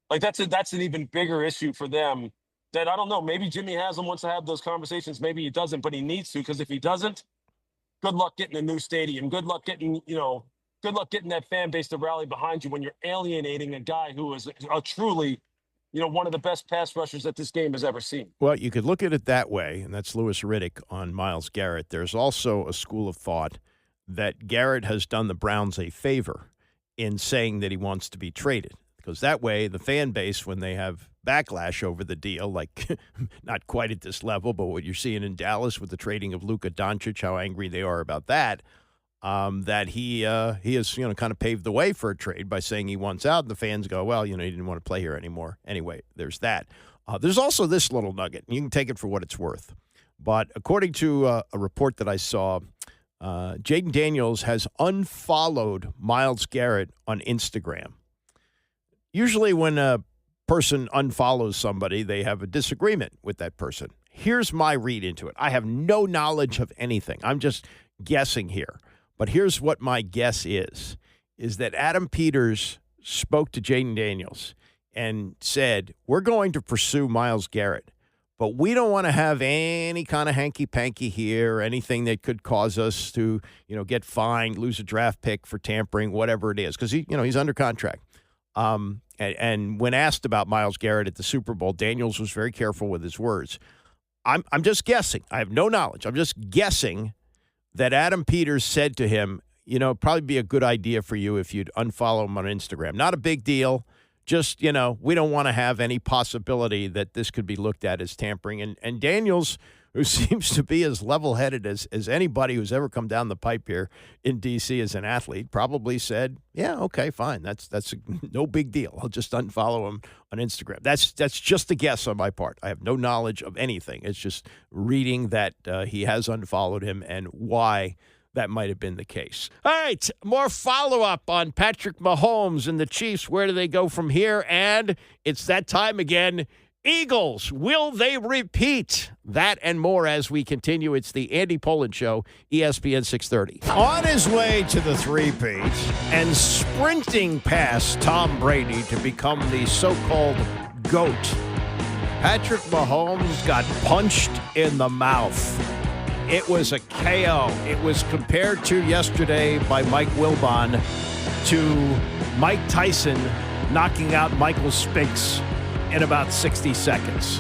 Like that's an even bigger issue for them that I don't know. Maybe Jimmy Haslam wants to have those conversations. Maybe he doesn't, but he needs to, because if he doesn't, good luck getting a new stadium. Good luck getting that fan base to rally behind you when you're alienating a guy who is a truly, one of the best pass rushers that this game has ever seen. Well, you could look at it that way, and that's Louis Riddick on Myles Garrett. There's also a school of thought that Garrett has done the Browns a favor in saying that he wants to be traded. Because that way, the fan base, when they have backlash over the deal, like not quite at this level, but what you're seeing in Dallas with the trading of Luka Doncic, how angry they are about that, that he has kind of paved the way for a trade by saying he wants out, and the fans go, well, he didn't want to play here anymore. Anyway, there's that. There's also this little nugget. You can take it for what it's worth. But according to a report that I saw, Jaden Daniels has unfollowed Myles Garrett on Instagram. Usually when a person unfollows somebody, they have a disagreement with that person. Here's my read into it. I have no knowledge of anything. I'm just guessing here. But here's what my guess is that Adam Peters spoke to Jaden Daniels and said, we're going to pursue Myles Garrett, but we don't want to have any kind of hanky-panky here, or anything that could cause us to, get fined, lose a draft pick for tampering, whatever it is, because he's under contract. And when asked about Myles Garrett at the Super Bowl, Daniels was very careful with his words. I'm just guessing. I have no knowledge. I'm just guessing that Adam Peters said to him, it'd probably be a good idea for you if you'd unfollow him on Instagram. Not a big deal. Just, we don't want to have any possibility that this could be looked at as tampering. And Daniels, who seems to be as level-headed as anybody who's ever come down the pipe here in D.C. as an athlete, probably said, yeah, okay, fine. That's no big deal. I'll just unfollow him on Instagram. That's just a guess on my part. I have no knowledge of anything. It's just reading that he has unfollowed him and why that might have been the case. All right, more follow-up on Patrick Mahomes and the Chiefs. Where do they go from here? And it's that time again. Eagles, will they repeat? That and more as we continue. It's the Andy Pollin Show, ESPN 630. On his way to the three-peat and sprinting past Tom Brady to become the so-called GOAT, Patrick Mahomes got punched in the mouth It was a KO. It was compared to yesterday by Mike Wilbon to Mike Tyson knocking out Michael Spinks in about 60 seconds.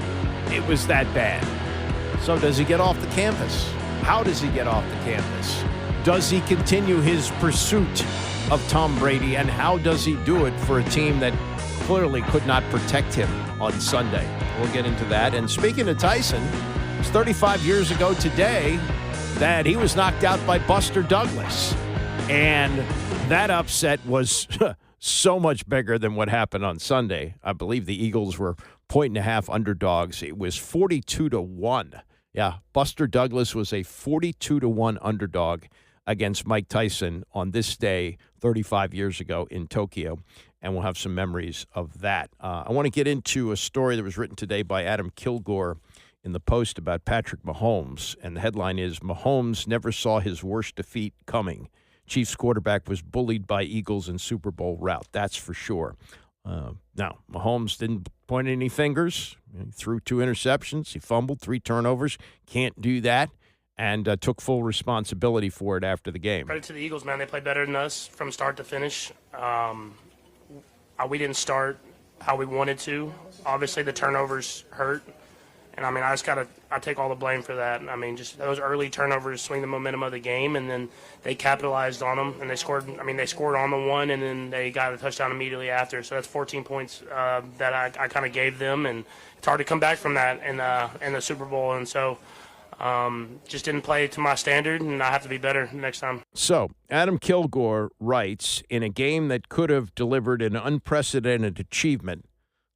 It was that bad. So does he get off the canvas? How does he get off the canvas? Does he continue his pursuit of Tom Brady, and how does he do it for a team that clearly could not protect him on Sunday? We'll get into that. And speaking of Tyson, it's 35 years ago today that he was knocked out by Buster Douglas. And that upset was so much bigger than what happened on Sunday. I believe the Eagles were 1.5 underdogs. It was 42-1. Yeah, Buster Douglas was a 42-1 underdog against Mike Tyson on this day 35 years ago in Tokyo, and we'll have some memories of that. I want to get into a story that was written today by Adam Kilgore in the Post about Patrick Mahomes, and the headline is, Mahomes never saw his worst defeat coming. Chiefs quarterback was bullied by Eagles in Super Bowl rout. That's for sure. Now, Mahomes didn't point any fingers. He threw 2 interceptions. He fumbled, 3 turnovers. Can't do that. And took full responsibility for it after the game. Credit to the Eagles, man. They played better than us from start to finish. We didn't start how we wanted to. Obviously, the turnovers hurt. And, I mean, I take all the blame for that. I mean, just those early turnovers swing the momentum of the game, and then they capitalized on them, and they scored. I mean, they scored on the one, and then they got a touchdown immediately after. So that's 14 points that I kind of gave them, and it's hard to come back from that in the Super Bowl. And so just didn't play to my standard, and I have to be better next time. So Adam Kilgore writes, in a game that could have delivered an unprecedented achievement,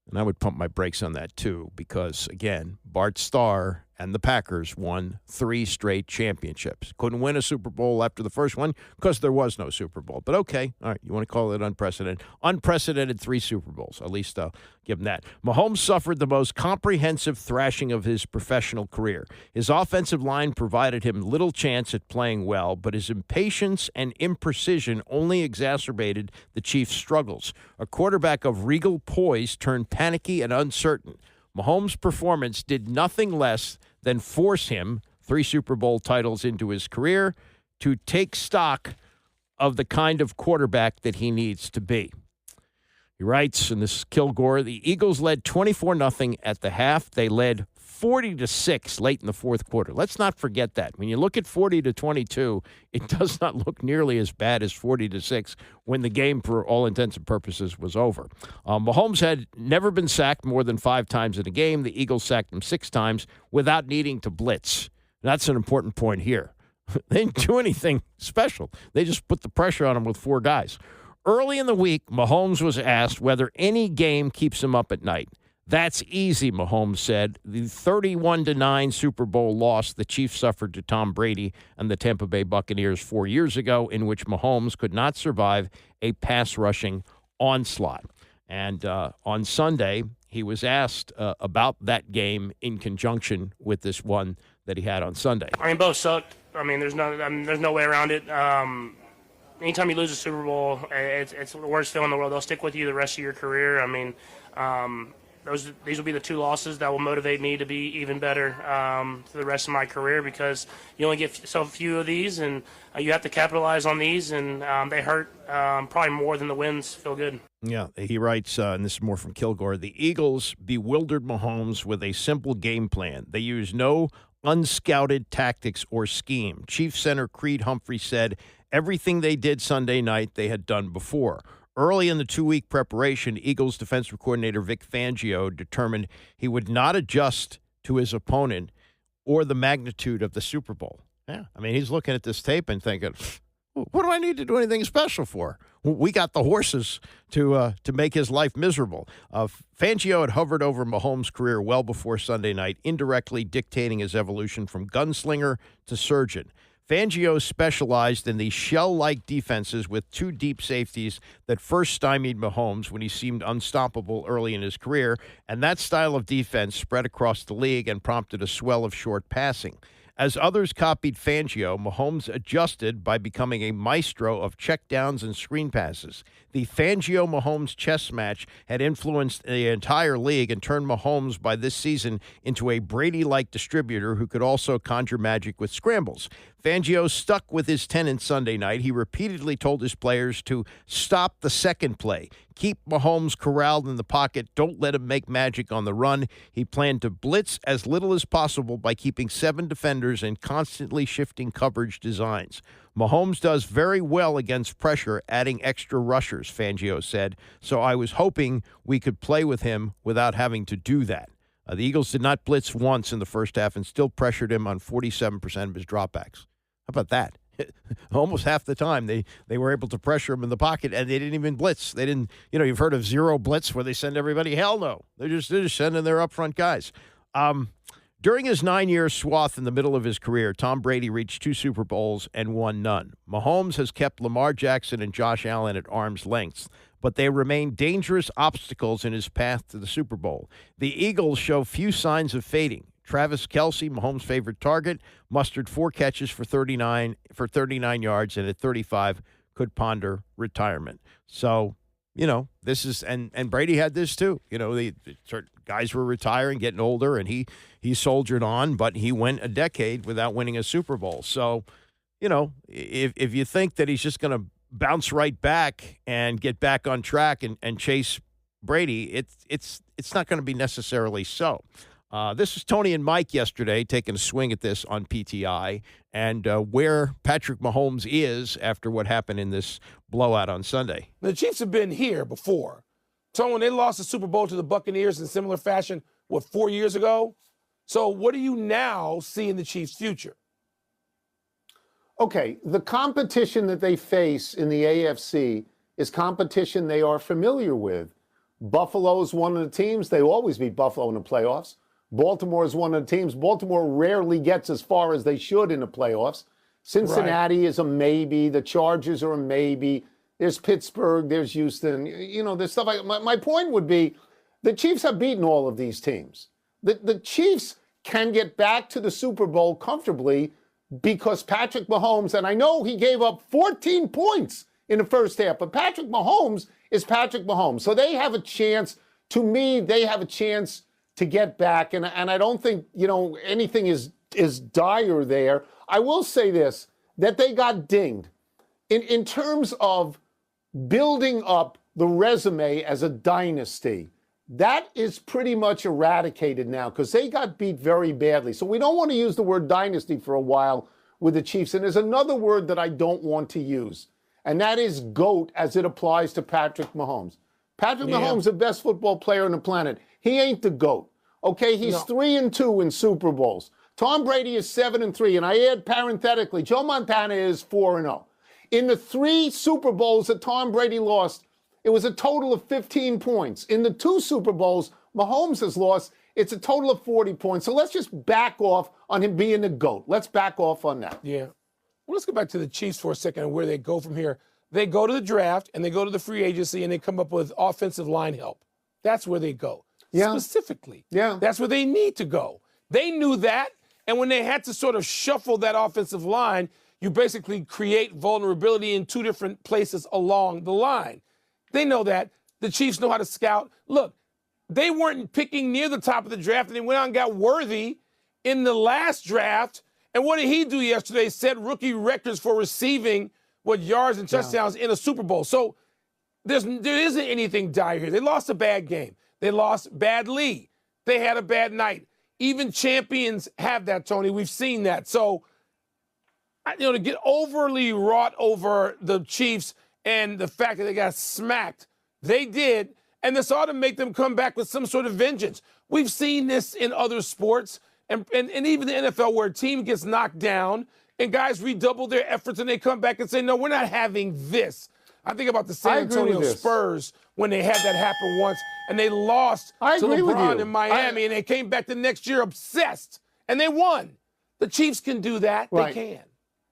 and I would pump my brakes on that, too, because, again, Bart Starr and the Packers won 3 straight championships. Couldn't win a Super Bowl after the first one because there was no Super Bowl. But, okay, all right, you want to call it unprecedented. Unprecedented 3 Super Bowls. At least I'll give him that. Mahomes suffered the most comprehensive thrashing of his professional career. His offensive line provided him little chance at playing well, but his impatience and imprecision only exacerbated the Chiefs' struggles. A quarterback of regal poise turned panicky and uncertain. Mahomes' performance did nothing less than force him, 3 Super Bowl titles into his career, to take stock of the kind of quarterback that he needs to be. He writes, and this is Kilgore, the Eagles led 24-0 at the half. They led 40-6 late in the fourth quarter. Let's not forget that. When you look at 40-22, it does not look nearly as bad as 40-6 when the game, for all intents and purposes, was over. Mahomes had never been sacked more than 5 times in a game. The Eagles sacked him 6 times without needing to blitz. That's an important point here. They didn't do anything special. They just put the pressure on him with 4 guys. Early in the week, Mahomes was asked whether any game keeps him up at night. That's easy, Mahomes said. The 31-9 Super Bowl loss the Chiefs suffered to Tom Brady and the Tampa Bay Buccaneers 4 years ago, in which Mahomes could not survive a pass-rushing onslaught. And on Sunday, he was asked about that game in conjunction with this one that he had on Sunday. I mean, both sucked. I mean, there's no way around it. Anytime you lose a Super Bowl, it's the worst feeling in the world. They'll stick with you the rest of your career. I mean, these will be the 2 losses that will motivate me to be even better for the rest of my career, because you only get so few of these, and you have to capitalize on these, and they hurt probably more than the wins feel good. Yeah, he writes, and this is more from Kilgore, the Eagles bewildered Mahomes with a simple game plan. They used no unscouted tactics or scheme. Chief center Creed Humphrey said everything they did Sunday night they had done before. Early in the 2-week preparation, Eagles defensive coordinator Vic Fangio determined he would not adjust to his opponent or the magnitude of the Super Bowl. Yeah, I mean, he's looking at this tape and thinking, what do I need to do anything special for? We got the horses to make his life miserable. Fangio had hovered over Mahomes' career well before Sunday night, indirectly dictating his evolution from gunslinger to surgeon. Fangio specialized in these shell-like defenses with 2 deep safeties that first stymied Mahomes when he seemed unstoppable early in his career, and that style of defense spread across the league and prompted a swell of short passing. As others copied Fangio, Mahomes adjusted by becoming a maestro of checkdowns and screen passes. The Fangio-Mahomes chess match had influenced the entire league and turned Mahomes by this season into a Brady-like distributor who could also conjure magic with scrambles. Fangio stuck with his tenets Sunday night. He repeatedly told his players to stop the second play, keep Mahomes corralled in the pocket, don't let him make magic on the run. He planned to blitz as little as possible by keeping 7 defenders and constantly shifting coverage designs. Mahomes does very well against pressure, adding extra rushers, Fangio said, so I was hoping we could play with him without having to do that. The Eagles did not blitz once in the first half and still pressured him on 47% of his dropbacks. How about that? Almost half the time they were able to pressure him in the pocket, and they didn't even blitz. They didn't, you've heard of zero blitz where they send everybody? Hell no. They're just sending their up front guys. During his 9-year swath in the middle of his career, Tom Brady reached 2 Super Bowls and won none. Mahomes has kept Lamar Jackson and Josh Allen at arm's length, but they remain dangerous obstacles in his path to the Super Bowl. The Eagles show few signs of fading. Travis Kelce, Mahomes' favorite target, mustered 4 catches for 39 yards, and at 35 could ponder retirement. So, this is and Brady had this too. The guys were retiring, getting older, and he soldiered on, but he went a decade without winning a Super Bowl. So, if you think that he's just going to bounce right back and get back on track and chase Brady, it's not going to be necessarily so. This is Tony and Mike yesterday taking a swing at this on PTI and where Patrick Mahomes is after what happened in this blowout on Sunday. The Chiefs have been here before. Tony, when they lost the Super Bowl to the Buccaneers in similar fashion, 4 years ago? So what do you now see in the Chiefs' future? Okay, the competition that they face in the AFC is competition they are familiar with. Buffalo's one of the teams. They always beat Buffalo in the playoffs. Baltimore is one of the teams. Baltimore rarely gets as far as they should in the playoffs. Cincinnati is a maybe. The Chargers are a maybe. There's Pittsburgh. There's Houston. There's stuff like my point would be the Chiefs have beaten all of these teams. The Chiefs can get back to the Super Bowl comfortably because Patrick Mahomes, and I know he gave up 14 points in the first half, but Patrick Mahomes is Patrick Mahomes. So they have a chance. To me, they have a chance to get back, and I don't think, anything is dire there. I will say this, that they got dinged. In terms of building up the resume as a dynasty, that is pretty much eradicated now because they got beat very badly. So we don't want to use the word dynasty for a while with the Chiefs. And there's another word that I don't want to use, and that is GOAT as it applies to Patrick Mahomes. Patrick Mahomes is the best football player on the planet. He ain't the GOAT. Okay, he's 3-2 in Super Bowls. Tom Brady is 7-3, and I add parenthetically, Joe Montana is 4-0. In the 3 Super Bowls that Tom Brady lost, it was a total of 15 points. In the 2 Super Bowls Mahomes has lost, it's a total of 40 points. So let's just back off on him being the GOAT. Let's back off on that. Yeah. Well, let's go back to the Chiefs for a second and where they go from here. They go to the draft, and they go to the free agency, and they come up with offensive line help. That's where they go. Yeah. Specifically. Yeah. That's where they need to go. They knew that, and when they had to sort of shuffle that offensive line, you basically create vulnerability in 2 different places along the line. They know that. The Chiefs know how to scout. Look, they weren't picking near the top of the draft, and they went out and got Worthy in the last draft. And what did he do yesterday? Set rookie records for receiving yards and touchdowns in a Super Bowl. So there isn't anything dire here. They lost a bad game. They lost badly. They had a bad night. Even champions have that, Tony. We've seen that. So, to get overly wrought over the Chiefs and the fact that they got smacked, they did, and this ought to make them come back with some sort of vengeance. We've seen this in other sports, and even the NFL, where a team gets knocked down and guys redouble their efforts and they come back and say, no, we're not having this. I think about the San Antonio Spurs when they had that happen once, and they lost to LeBron in Miami, and they came back the next year obsessed, and they won. The Chiefs can do that. Right. They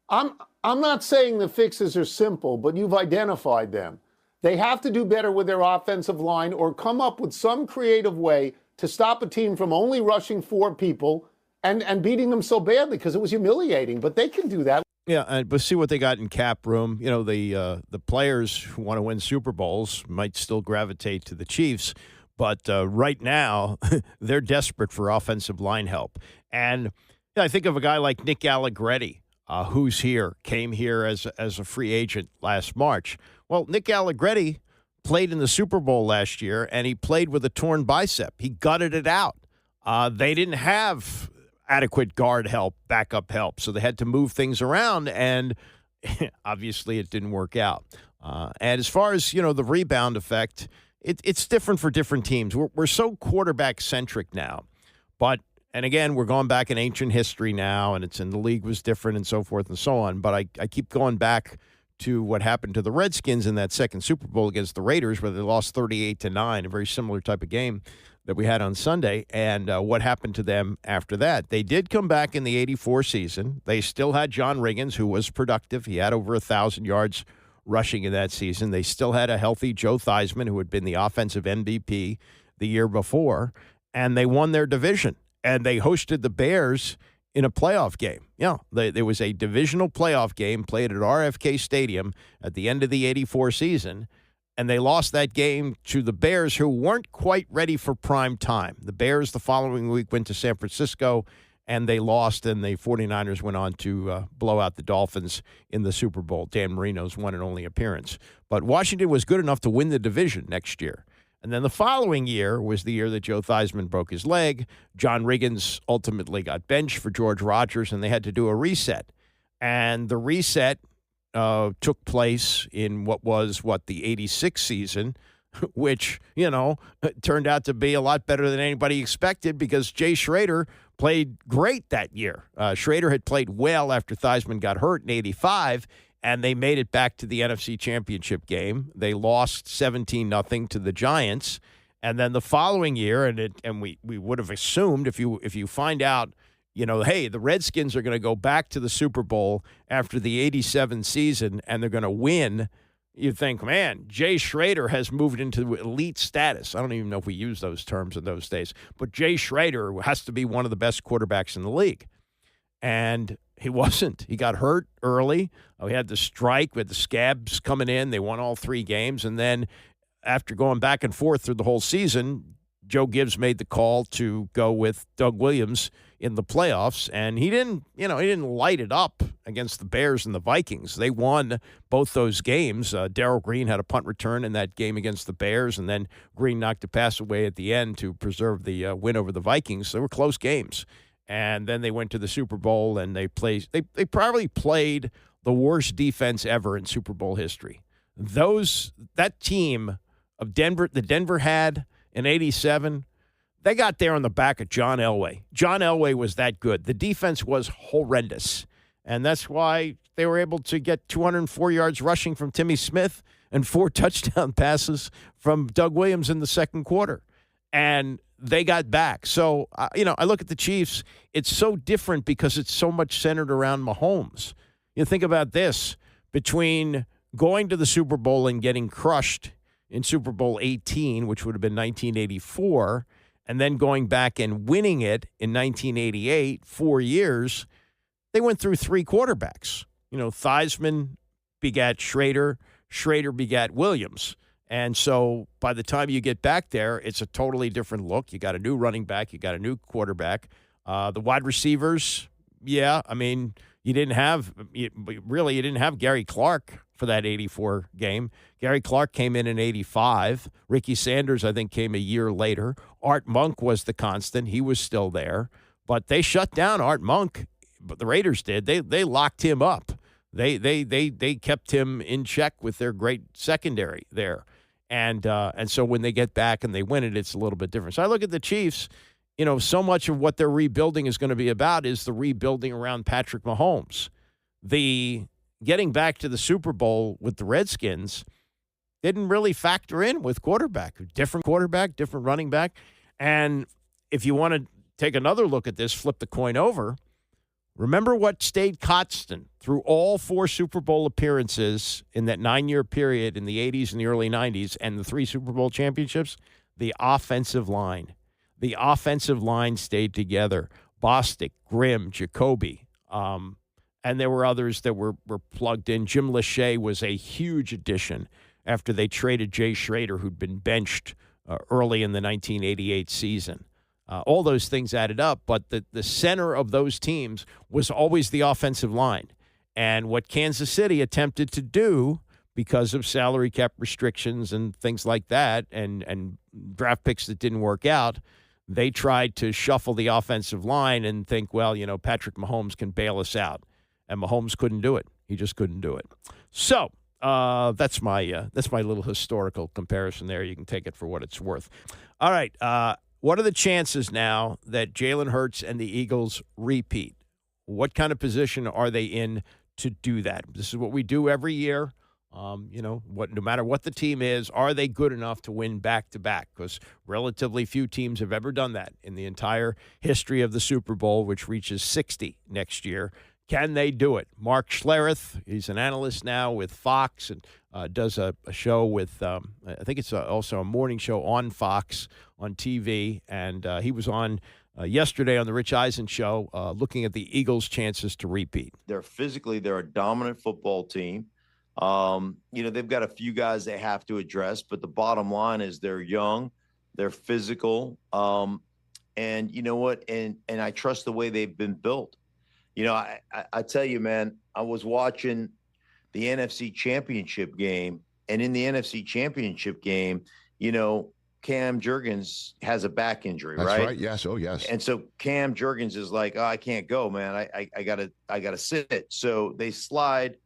can. I'm not saying the fixes are simple, but you've identified them. They have to do better with their offensive line or come up with some creative way to stop a team from only rushing 4 people and beating them so badly because it was humiliating. But they can do that. Yeah, but see what they got in cap room. You know, the players who want to win Super Bowls might still gravitate to the Chiefs, but right now they're desperate for offensive line help. And I think of a guy like Nick Allegretti, came here as a free agent last March. Well, Nick Allegretti played in the Super Bowl last year, and he played with a torn bicep. He gutted it out. They didn't have adequate guard help, backup help, so they had to move things around, and obviously it didn't work out. And as far as, the rebound effect, it's different for different teams. We're so quarterback-centric now. And again, we're going back in ancient history now, and the league was different and so forth and so on. But I keep going back to what happened to the Redskins in that second Super Bowl against the Raiders, where they lost 38-9, a very similar type of game that we had on Sunday, and what happened to them after that. They did come back in the 84 season. They still had John Riggins, who was productive. He had over 1,000 yards rushing in that season. They still had a healthy Joe Theismann, who had been the offensive MVP the year before, and they won their division. And they hosted the Bears in a playoff game. There was a divisional playoff game played at RFK Stadium at the end of the 84 season, and they lost that game to the Bears, who weren't quite ready for prime time. The Bears the following week went to San Francisco, and they lost, and the 49ers went on to blow out the Dolphins in the Super Bowl, Dan Marino's one and only appearance. But Washington was good enough to win the division next year. And then the following year was the year that Joe Theismann broke his leg. John Riggins ultimately got benched for George Rogers, and they had to do a reset. And the reset took place in the 86 season, which, turned out to be a lot better than anybody expected because Jay Schrader played great that year. Schrader had played well after Theismann got hurt in 85, and they made it back to the NFC Championship game. They lost 17-0 to the Giants. And then the following year, and we would have assumed if you find out, hey, the Redskins are going to go back to the Super Bowl after the 87 season and they're going to win, you think, man, Jay Schrader has moved into elite status. I don't even know if we use those terms in those days, but Jay Schrader has to be one of the best quarterbacks in the league. And he wasn't. He got hurt early. We had the strike with the scabs coming in. They won all 3 games. And then after going back and forth through the whole season, Joe Gibbs made the call to go with Doug Williams in the playoffs. And he didn't light it up against the Bears and the Vikings. They won both those games. Darrell Green had a punt return in that game against the Bears, and then Green knocked a pass away at the end to preserve the win over the Vikings. They were close games. And then they went to the Super Bowl, and they probably played the worst defense ever in Super Bowl history. That team of Denver, that Denver had in 87, they got there on the back of John Elway. John Elway was that good. The defense was horrendous, and that's why they were able to get 204 yards rushing from Timmy Smith and 4 touchdown passes from Doug Williams in the second quarter. And they got back. So, I look at the Chiefs. It's so different because it's so much centered around Mahomes. You think about this. Between going to the Super Bowl and getting crushed in Super Bowl 18, which would have been 1984, and then going back and winning it in 1988, 4 years, they went through 3 quarterbacks. Theismann begat Schrader. Schrader begat Williams. And so by the time you get back there, it's a totally different look. You got a new running back. You got a new quarterback. The wide receivers, you didn't have Gary Clark for that 84 game. Gary Clark came in 85. Ricky Sanders, I think, came a year later. Art Monk was the constant. He was still there. But they shut down Art Monk. But the Raiders did. They locked him up. They kept him in check with their great secondary there. And so when they get back and they win it, it's a little bit different. So I look at the Chiefs, so much of what their rebuilding is going to be about is the rebuilding around Patrick Mahomes. The getting back to the Super Bowl with the Redskins didn't really factor in with quarterback, different running back. And if you want to take another look at this, flip the coin over, remember what stayed constant through all 4 Super Bowl appearances in that 9-year period in the 80s and the early 90s and the 3 Super Bowl championships? The offensive line. The offensive line stayed together. Bostic, Grimm, Jacoby. And there were others that were plugged in. Jim Lachey was a huge addition after they traded Jay Schrader, who'd been benched early in the 1988 season. All those things added up, but the center of those teams was always the offensive line. And what Kansas City attempted to do, because of salary cap restrictions and things like that, and draft picks that didn't work out, they tried to shuffle the offensive line and think, well, Patrick Mahomes can bail us out. And Mahomes couldn't do it. He just couldn't do it. So that's my little historical comparison there. You can take it for what it's worth. All right. What are the chances now that Jalen Hurts and the Eagles repeat? What kind of position are they in to do that? This is what we do every year. No matter what the team is, are they good enough to win back-to-back? Because relatively few teams have ever done that in the entire history of the Super Bowl, which reaches 60 next year. Can they do it? Mark Schlereth, he's an analyst now with Fox and does a show with, I think it's also a morning show on Fox on TV. And he was on yesterday on the Rich Eisen show looking at the Eagles' chances to repeat. They're a dominant football team. They've got a few guys they have to address, but the bottom line is they're young, they're physical. And you know what? And I trust the way they've been built. I tell you, man, I was watching the NFC Championship game, and in the NFC Championship game, Cam Jurgens has a back injury, right? That's right. Yes. Oh, yes. And so Cam Jurgens is like, oh, I can't go, man. I gotta sit. So they slide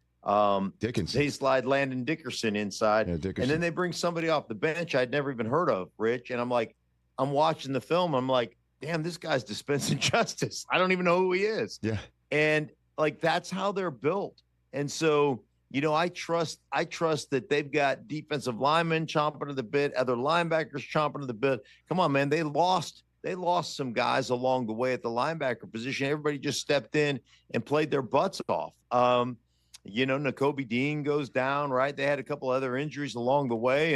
Dickinson. They slide Landon Dickerson inside, and then they bring somebody off the bench I'd never even heard of, Rich. And I'm watching the film. I'm like, damn, this guy's dispensing justice. I don't even know who he is. Yeah. And that's how they're built. And so, I trust that they've got defensive linemen chomping at the bit, other linebackers chomping at the bit. Come on, man. They lost some guys along the way at the linebacker position. Everybody just stepped in and played their butts off. Nakobe Dean goes down, right? They had a couple other injuries along the way.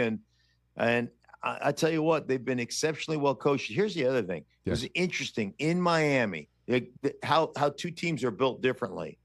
And I tell you what, they've been exceptionally well coached. Here's the other thing. Yes. It was interesting in Miami, how two teams are built differently.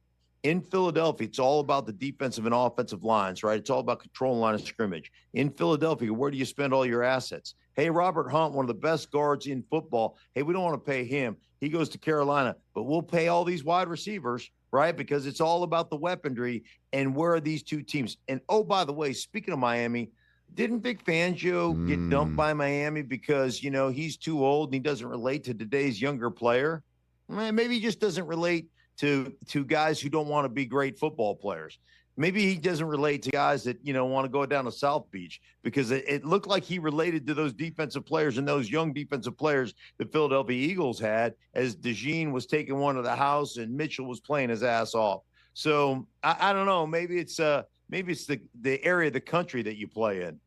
In Philadelphia, it's all about the defensive and offensive lines, right? It's all about controlling line of scrimmage. In Philadelphia, where do you spend all your assets? Hey, Robert Hunt, one of the best guards in football. Hey, we don't want to pay him. He goes to Carolina, but we'll pay all these wide receivers, right? Because it's all about the weaponry. And where are these two teams? And, oh, by the way, speaking of Miami, didn't Vic Fangio get dumped by Miami because, he's too old and he doesn't relate to today's younger player? Maybe he just doesn't relate to guys who don't want to be great football players. Maybe he doesn't relate to guys that, want to go down to South Beach, because it looked like he related to those defensive players and those young defensive players the Philadelphia Eagles had, as DeJean was taking one to the house and Mitchell was playing his ass off. So I don't know. Maybe it's the area of the country that you play in.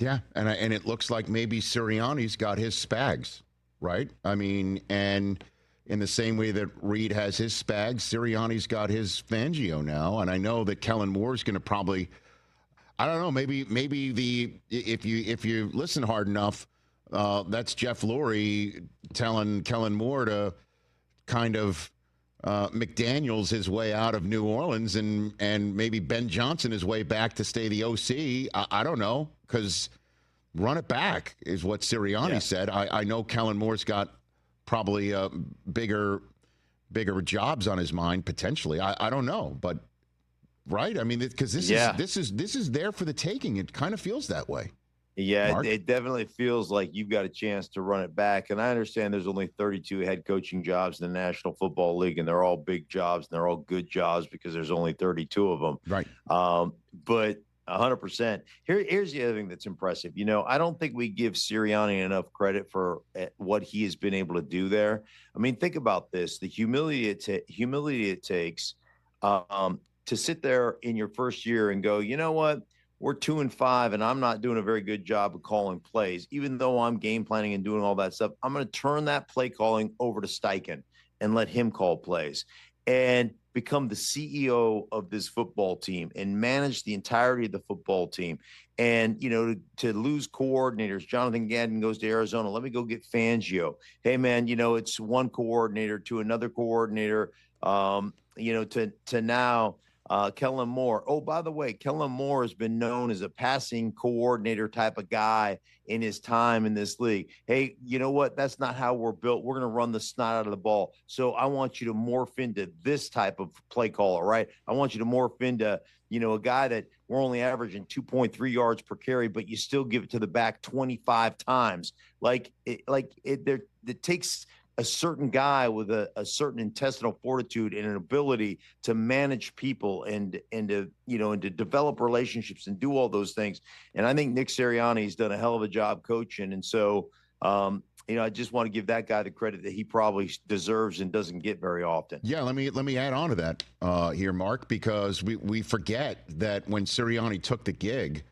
Yeah, and it looks like maybe Sirianni's got his Spags, right? I mean, and in the same way that Reed has his Spags, Sirianni's got his Fangio now, and I know that Kellen Moore's going to probably, I don't know, maybe if you listen hard enough, that's Jeff Lurie telling Kellen Moore to kind of McDaniels his way out of New Orleans, and maybe Ben Johnson his way back to stay the OC. I don't know, because run it back is what Sirianni said. I know Kellen Moore's got probably bigger jobs on his mind potentially. I don't know, but right? I mean, because this is there for the taking. It kind of feels that way. Yeah, it definitely feels like you've got a chance to run it back. And I understand there's only 32 head coaching jobs in the National Football League, and they're all big jobs and they're all good jobs because there's only 32 of them. Right. But 100%. Here's the other thing that's impressive. I don't think we give Sirianni enough credit for what he has been able to do there. I mean, think about this: the humility it takes to sit there in your first year and go, you know what? We're 2-5, and I'm not doing a very good job of calling plays. Even though I'm game planning and doing all that stuff, I'm going to turn that play calling over to Steichen and let him call plays. and become the CEO of this football team and manage the entirety of the football team. And, to lose coordinators, Jonathan Gannon goes to Arizona. Let me go get Fangio. Hey, man, it's one coordinator to another coordinator, to now Kellen Moore. Oh, by the way, Kellen Moore has been known as a passing coordinator type of guy in his time in this league. Hey, you know what? That's not how we're built. We're going to run the snot out of the ball. So I want you to morph into this type of play caller, right? I want you to morph into, a guy that we're only averaging 2.3 yards per carry, but you still give it to the back 25 times. It takes a certain guy with a certain intestinal fortitude and an ability to manage people and to develop relationships and do all those things. And I think Nick Sirianni has done a hell of a job coaching. And so, I just want to give that guy the credit that he probably deserves and doesn't get very often. Yeah, let me add on to that here, Mark, because we forget that when Sirianni took the gig,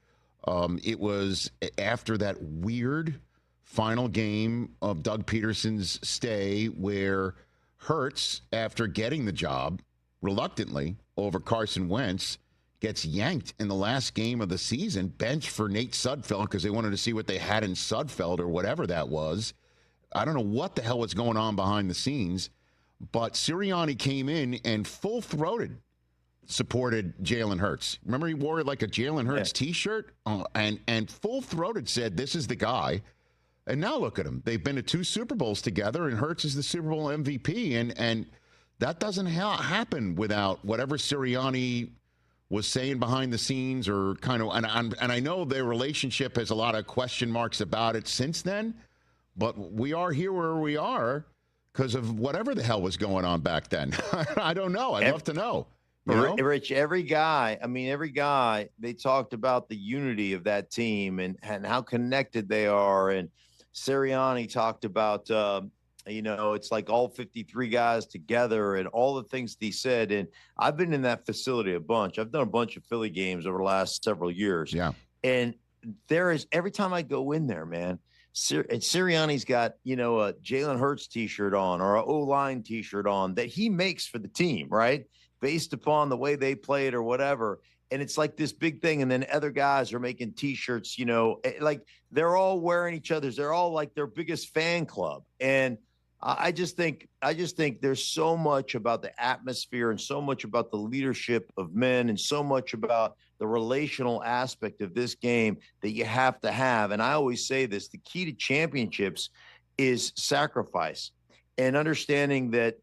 it was after that weird final game of Doug Peterson's stay where Hurts, after getting the job reluctantly over Carson Wentz, gets yanked in the last game of the season, benched for Nate Sudfeld because they wanted to see what they had in Sudfeld or whatever that was. I don't know what the hell was going on behind the scenes, but Sirianni came in and full-throated supported Jalen Hurts. Remember, he wore like a Jalen Hurts T-shirt and full-throated said, "This is the guy." And now look at them. They've been to 2 Super Bowls together, and Hurts is the Super Bowl MVP. And that doesn't happen without whatever Sirianni was saying behind the scenes or kind of. And I know their relationship has a lot of question marks about it since then, but we are here where we are because of whatever the hell was going on back then. I don't know. I'd love to know. Rich, every guy, they talked about the unity of that team and how connected they are. And Sirianni talked about, it's like all 53 guys together and all the things that he said. And I've been in that facility a bunch. I've done a bunch of Philly games over the last several years. Yeah. And every time I go in there, man, Sirianni's got, a Jalen Hurts T-shirt on or an O-line T-shirt on that he makes for the team, right? Based upon the way they played or whatever. And it's like this big thing. And then other guys are making T-shirts, like they're all wearing each other's. They're all like their biggest fan club. And I just think there's so much about the atmosphere and so much about the leadership of men and so much about the relational aspect of this game that you have to have. And I always say this, the key to championships is sacrifice and understanding that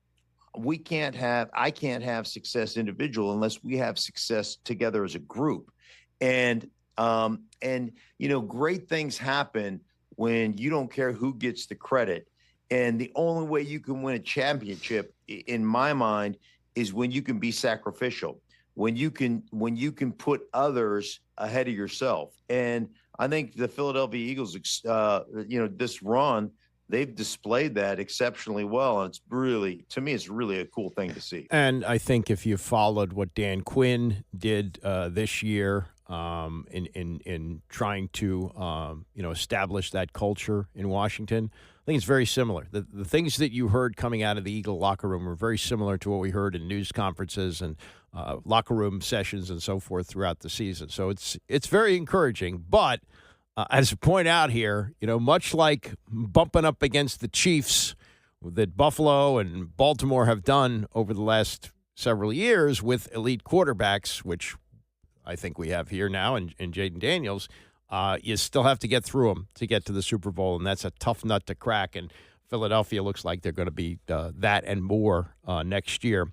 I can't have success individual unless we have success together as a group. And great things happen when you don't care who gets the credit. And the only way you can win a championship, in my mind, is when you can be sacrificial, when you can put others ahead of yourself. And I think the Philadelphia Eagles, this run, they've displayed that exceptionally well. And to me, it's really a cool thing to see. And I think if you followed what Dan Quinn did this year in trying to, establish that culture in Washington, I think it's very similar. The things that you heard coming out of the Eagle locker room were very similar to what we heard in news conferences and locker room sessions and so forth throughout the season. So it's very encouraging. But as I point out here, much like bumping up against the Chiefs that Buffalo and Baltimore have done over the last several years with elite quarterbacks, which I think we have here now in Jaden Daniels, you still have to get through them to get to the Super Bowl, and that's a tough nut to crack. And Philadelphia looks like they're going to be that and more next year.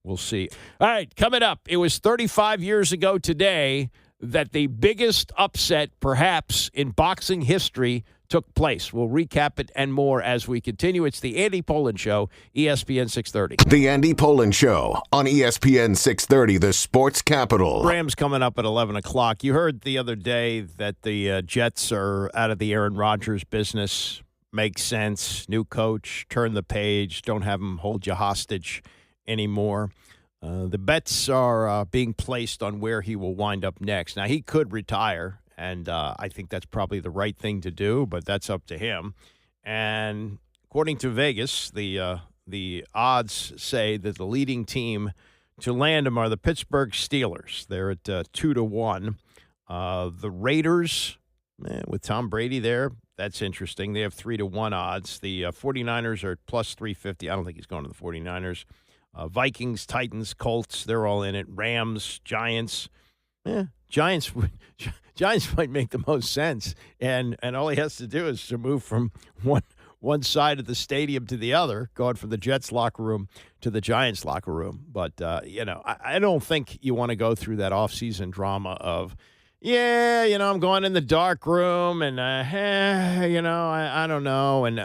We'll see. All right, coming up, it was 35 years ago today that the biggest upset, perhaps, in boxing history took place. We'll recap it and more as we continue. It's the Andy Pollin Show, ESPN 630. The Andy Pollin Show on ESPN 630, the sports capital. Rams coming up at 11 o'clock. You heard the other day that the Jets are out of the Aaron Rodgers business. Makes sense. New coach, turn the page, don't have him hold you hostage anymore. The bets are being placed on where he will wind up next. Now, he could retire, and I think that's probably the right thing to do, but that's up to him. And according to Vegas, the the odds say that the leading team to land him are the Pittsburgh Steelers. They're at 2-1. The Raiders, with Tom Brady there, that's interesting. They have 3-1 odds. The 49ers are plus 350. I don't think he's going to the 49ers. Vikings, Titans, Colts, they're all in it. Rams, Giants. Giants might make the most sense. And all he has to do is to move from one side of the stadium to the other, going from the Jets locker room to the Giants locker room. But, I don't think you want to go through that offseason drama of, I'm going in the dark room and, I don't know. And,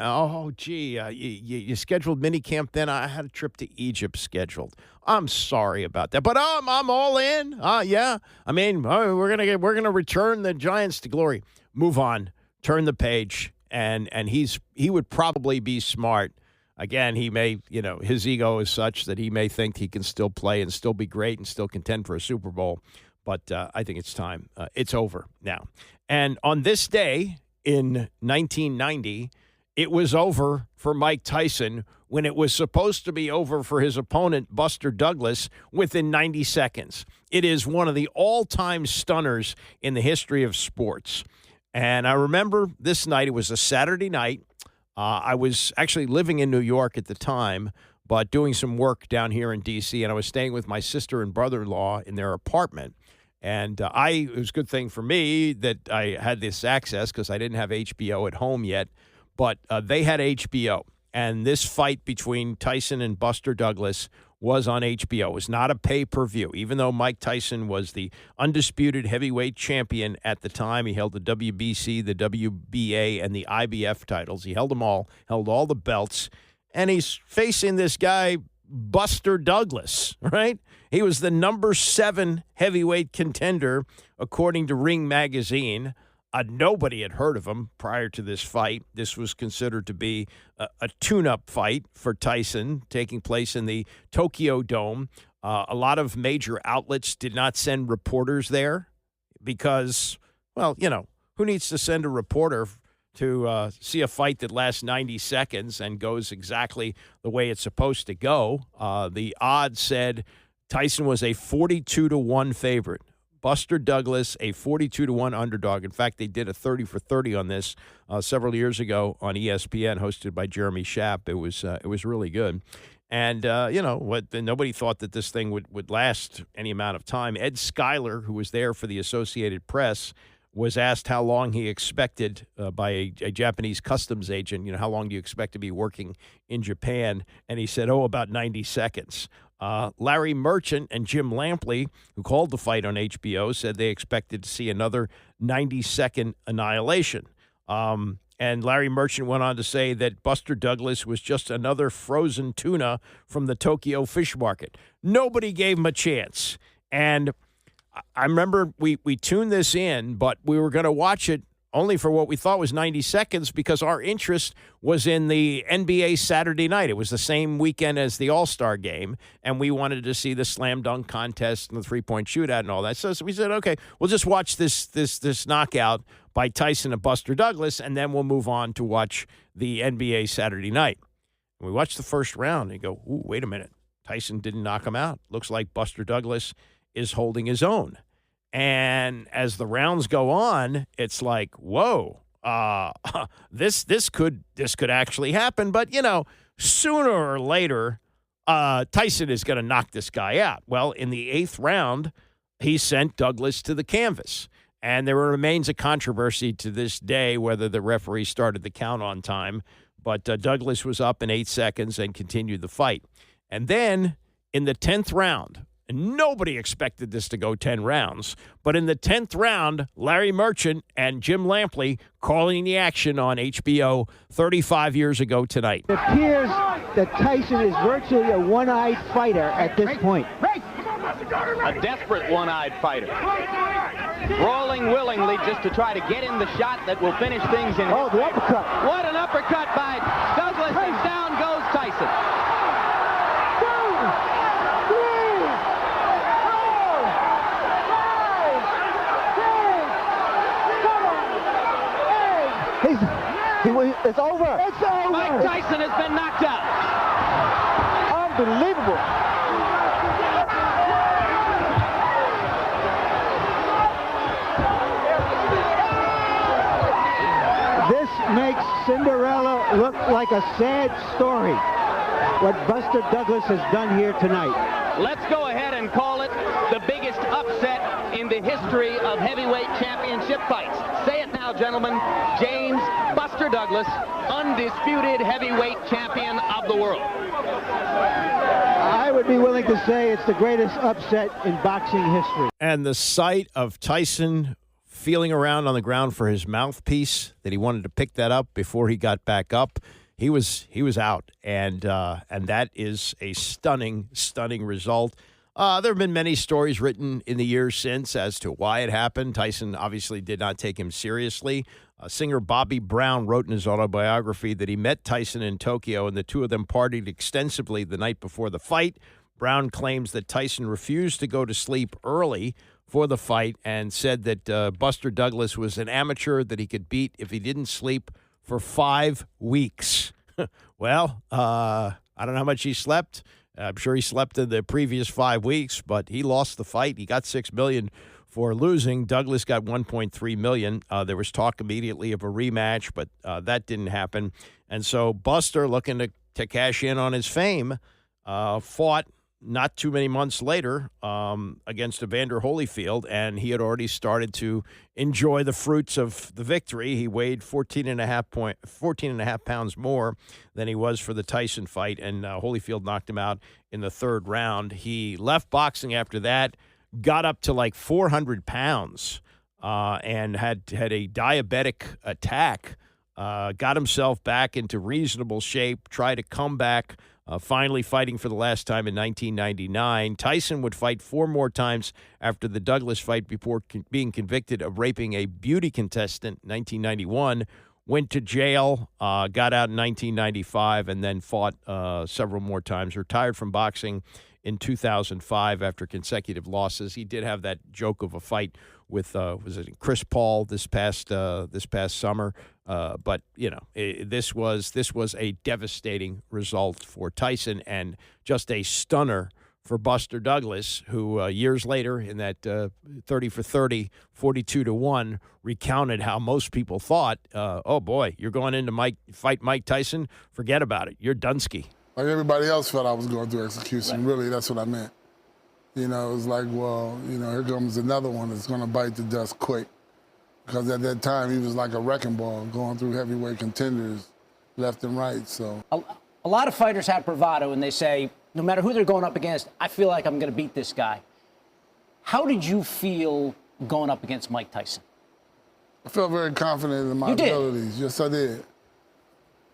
you scheduled minicamp then. I had a trip to Egypt scheduled. I'm sorry about that. But I'm all in. Yeah. I mean, we're going to return the Giants to glory. Move on. Turn the page. And he would probably be smart. Again, he may, his ego is such that he may think he can still play and still be great and still contend for a Super Bowl. But I think it's time. It's over now. And on this day in 1990, it was over for Mike Tyson when it was supposed to be over for his opponent, Buster Douglas, within 90 seconds. It is one of the all-time stunners in the history of sports. And I remember this night, it was a Saturday night. I was actually living in New York at the time, but doing some work down here in D.C., and I was staying with my sister and brother-in-law in their apartment. And it was a good thing for me that I had this access because I didn't have HBO at home yet, but they had HBO. And this fight between Tyson and Buster Douglas was on HBO. It was not a pay-per-view. Even though Mike Tyson was the undisputed heavyweight champion at the time, he held the WBC, the WBA, and the IBF titles. He held them all, held all the belts. And he's facing this guy, Buster Douglas, right? He was the number 7 heavyweight contender, according to Ring Magazine. Nobody had heard of him prior to this fight. This was considered to be a tune-up fight for Tyson, taking place in the Tokyo Dome. A lot of major outlets did not send reporters there because, who needs to send a reporter to see a fight that lasts 90 seconds and goes exactly the way it's supposed to go? The odds said Tyson was a 42-1 favorite. Buster Douglas, a 42-1 underdog. In fact, they did a 30 for 30 on this several years ago on ESPN, hosted by Jeremy Schaap. It was really good. And, nobody thought that this thing would last any amount of time. Ed Schuyler, who was there for the Associated Press, was asked how long he expected by a Japanese customs agent, how long do you expect to be working in Japan? And he said, about 90 seconds. Larry Merchant and Jim Lampley, who called the fight on HBO, said they expected to see another 90-second annihilation. And Larry Merchant went on to say that Buster Douglas was just another frozen tuna from the Tokyo fish market. Nobody gave him a chance. And I remember we tuned this in, but we were going to watch it only for what we thought was 90 seconds because our interest was in the NBA Saturday night. It was the same weekend as the All-Star game, and we wanted to see the slam dunk contest and the three-point shootout and all that. So we said, okay, we'll just watch this knockout by Tyson and Buster Douglas, and then we'll move on to watch the NBA Saturday night. And we watched the first round and go, ooh, wait a minute. Tyson didn't knock him out. Looks like Buster Douglas is holding his own. And as the rounds go on, it's like, whoa, this could actually happen. But, sooner or later, Tyson is going to knock this guy out. Well, in the 8th round, he sent Douglas to the canvas. And there remains a controversy to this day whether the referee started the count on time. But Douglas was up in 8 seconds and continued the fight. And then in the 10th round, and nobody expected this to go 10 rounds. But in the 10th round, Larry Merchant and Jim Lampley calling the action on HBO 35 years ago tonight. It appears that Tyson is virtually a one-eyed fighter at this point. A desperate one-eyed fighter. Brawling willingly just to try to get in the shot that will finish things in. Oh, the uppercut. What an uppercut by Douglas, and down goes Tyson. It's over. It's over. Mike Tyson has been knocked out. Unbelievable. This makes Cinderella look like a sad story, what Buster Douglas has done here tonight. Let's go ahead and call it the biggest upset in the history of heavyweight championship fights. Say it now, gentlemen. James Buster Douglas, undisputed heavyweight champion of the world. I would be willing to say it's the greatest upset in boxing history. And the sight of Tyson feeling around on the ground for his mouthpiece, that he wanted to pick that up before he got back up, he was out, and that is a stunning result. There have been many stories written in the years since as to why it happened. Tyson obviously did not take him seriously. Singer Bobby Brown wrote in his autobiography that he met Tyson in Tokyo and the two of them partied extensively the night before the fight. Brown claims that Tyson refused to go to sleep early for the fight and said that Buster Douglas was an amateur that he could beat if he didn't sleep for 5 weeks. Well, I don't know how much he slept. I'm sure he slept in the previous 5 weeks, but he lost the fight. He got $6 million for losing. Douglas got $1.3 million. There was talk immediately of a rematch, but that didn't happen. And so Buster, looking to cash in on his fame, fought not too many months later against Evander Holyfield, and he had already started to enjoy the fruits of the victory. He weighed 14 and a half pounds more than he was for the Tyson fight, and Holyfield knocked him out in the third round. He left boxing after that, got up to like 400 pounds, and had a diabetic attack, got himself back into reasonable shape, tried to come back, finally fighting for the last time in 1999. Tyson would fight 4 more times after the Douglas fight before being convicted of raping a beauty contestant in 1991. Went to jail, got out in 1995, and then fought several more times. Retired from boxing in 2005 after consecutive losses. He did have that joke of a fight with was it Chris Paul this past summer. But you know, this was a devastating result for Tyson and just a stunner for Buster Douglas, who years later in that 30 for 30, 42-1 recounted how most people thought, oh boy, you're going in to fight Mike Tyson, forget about it, you're Dunsky. Like everybody else felt I was going through execution. Right. Really, that's what I meant. You know, it was like, well, you know, here comes another one that's going to bite the dust quick. Because at that time, he was like a wrecking ball going through heavyweight contenders left and right. So a lot of fighters have bravado, and they say, no matter who they're going up against, I feel like I'm going to beat this guy. How did you feel going up against Mike Tyson? I felt very confident in my abilities. Yes, I did.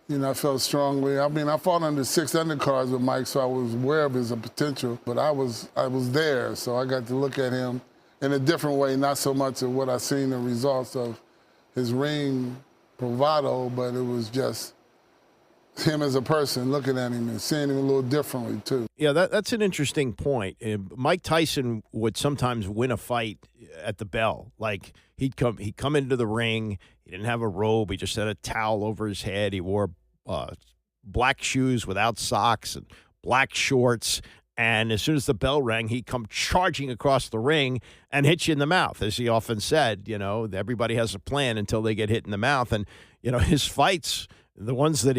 You know, I felt strongly. I mean, I fought under 6 undercards with Mike, so I was aware of his potential. But I was there, so I got to look at him in a different way, not so much of what I seen the results of his ring bravado, but it was just him as a person, looking at him and seeing him a little differently, too. Yeah, that's an interesting point. Mike Tyson would sometimes win a fight at the bell. Like, he'd come into the ring, he didn't have a robe, he just had a towel over his head, he wore black shoes without socks and black shorts, and as soon as the bell rang, he'd come charging across the ring and hit you in the mouth. As he often said, you know, everybody has a plan until they get hit in the mouth. And, you know, his fights, the ones that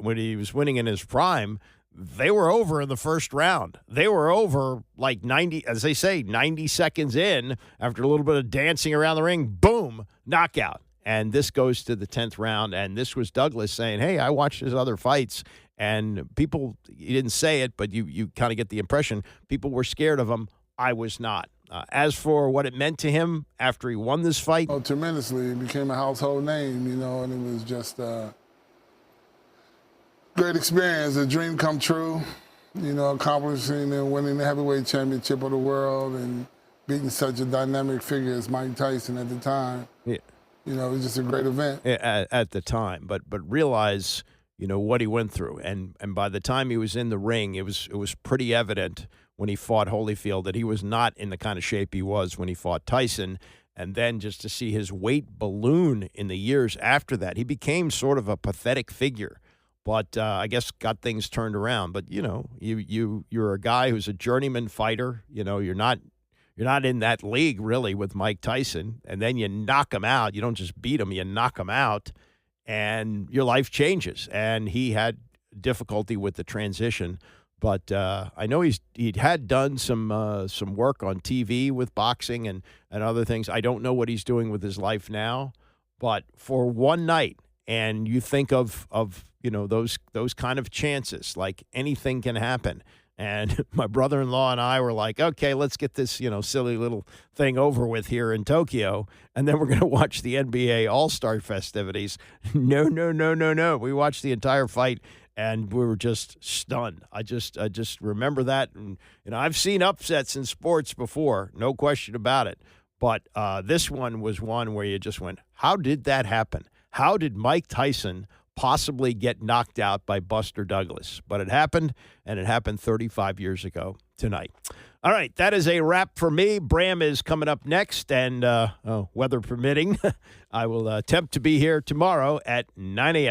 when he was winning in his prime, they were over in the first round. They were over like 90, as they say, 90 seconds in, after a little bit of dancing around the ring, boom, knockout. And this goes to the 10th round, and this was Douglas saying, hey, I watched his other fights, and people, he didn't say it, but you kind of get the impression, people were scared of him. I was not. As for what it meant to him after he won this fight. Oh, tremendously. It became a household name, you know, and it was just a great experience, a dream come true, you know, accomplishing and winning the heavyweight championship of the world and beating such a dynamic figure as Mike Tyson at the time. Yeah. You know, it was just a great event. At the time, but realize, you know, what he went through. And by the time he was in the ring, it was pretty evident when he fought Holyfield that he was not in the kind of shape he was when he fought Tyson. And then just to see his weight balloon in the years after that, he became sort of a pathetic figure but I guess got things turned around. But you're a guy who's a journeyman fighter. You're not in that league really with Mike Tyson, and then you knock him out. You don't just beat him; you knock him out, and your life changes. And he had difficulty with the transition. But I know he had done some work on TV with boxing and other things. I don't know what he's doing with his life now, but for one night, and you think of those kind of chances, like anything can happen. And my brother-in-law and I were like, okay, let's get this silly little thing over with here in Tokyo, and then we're going to watch the NBA All-Star festivities. No. We watched the entire fight. And we were just stunned. I just remember that. And, I've seen upsets in sports before, no question about it. But this one was one where you just went, how did that happen? How did Mike Tyson possibly get knocked out by Buster Douglas? But it happened, and it happened 35 years ago tonight. All right, that is a wrap for me. Bram is coming up next, and weather permitting, I will attempt to be here tomorrow at 9 a.m.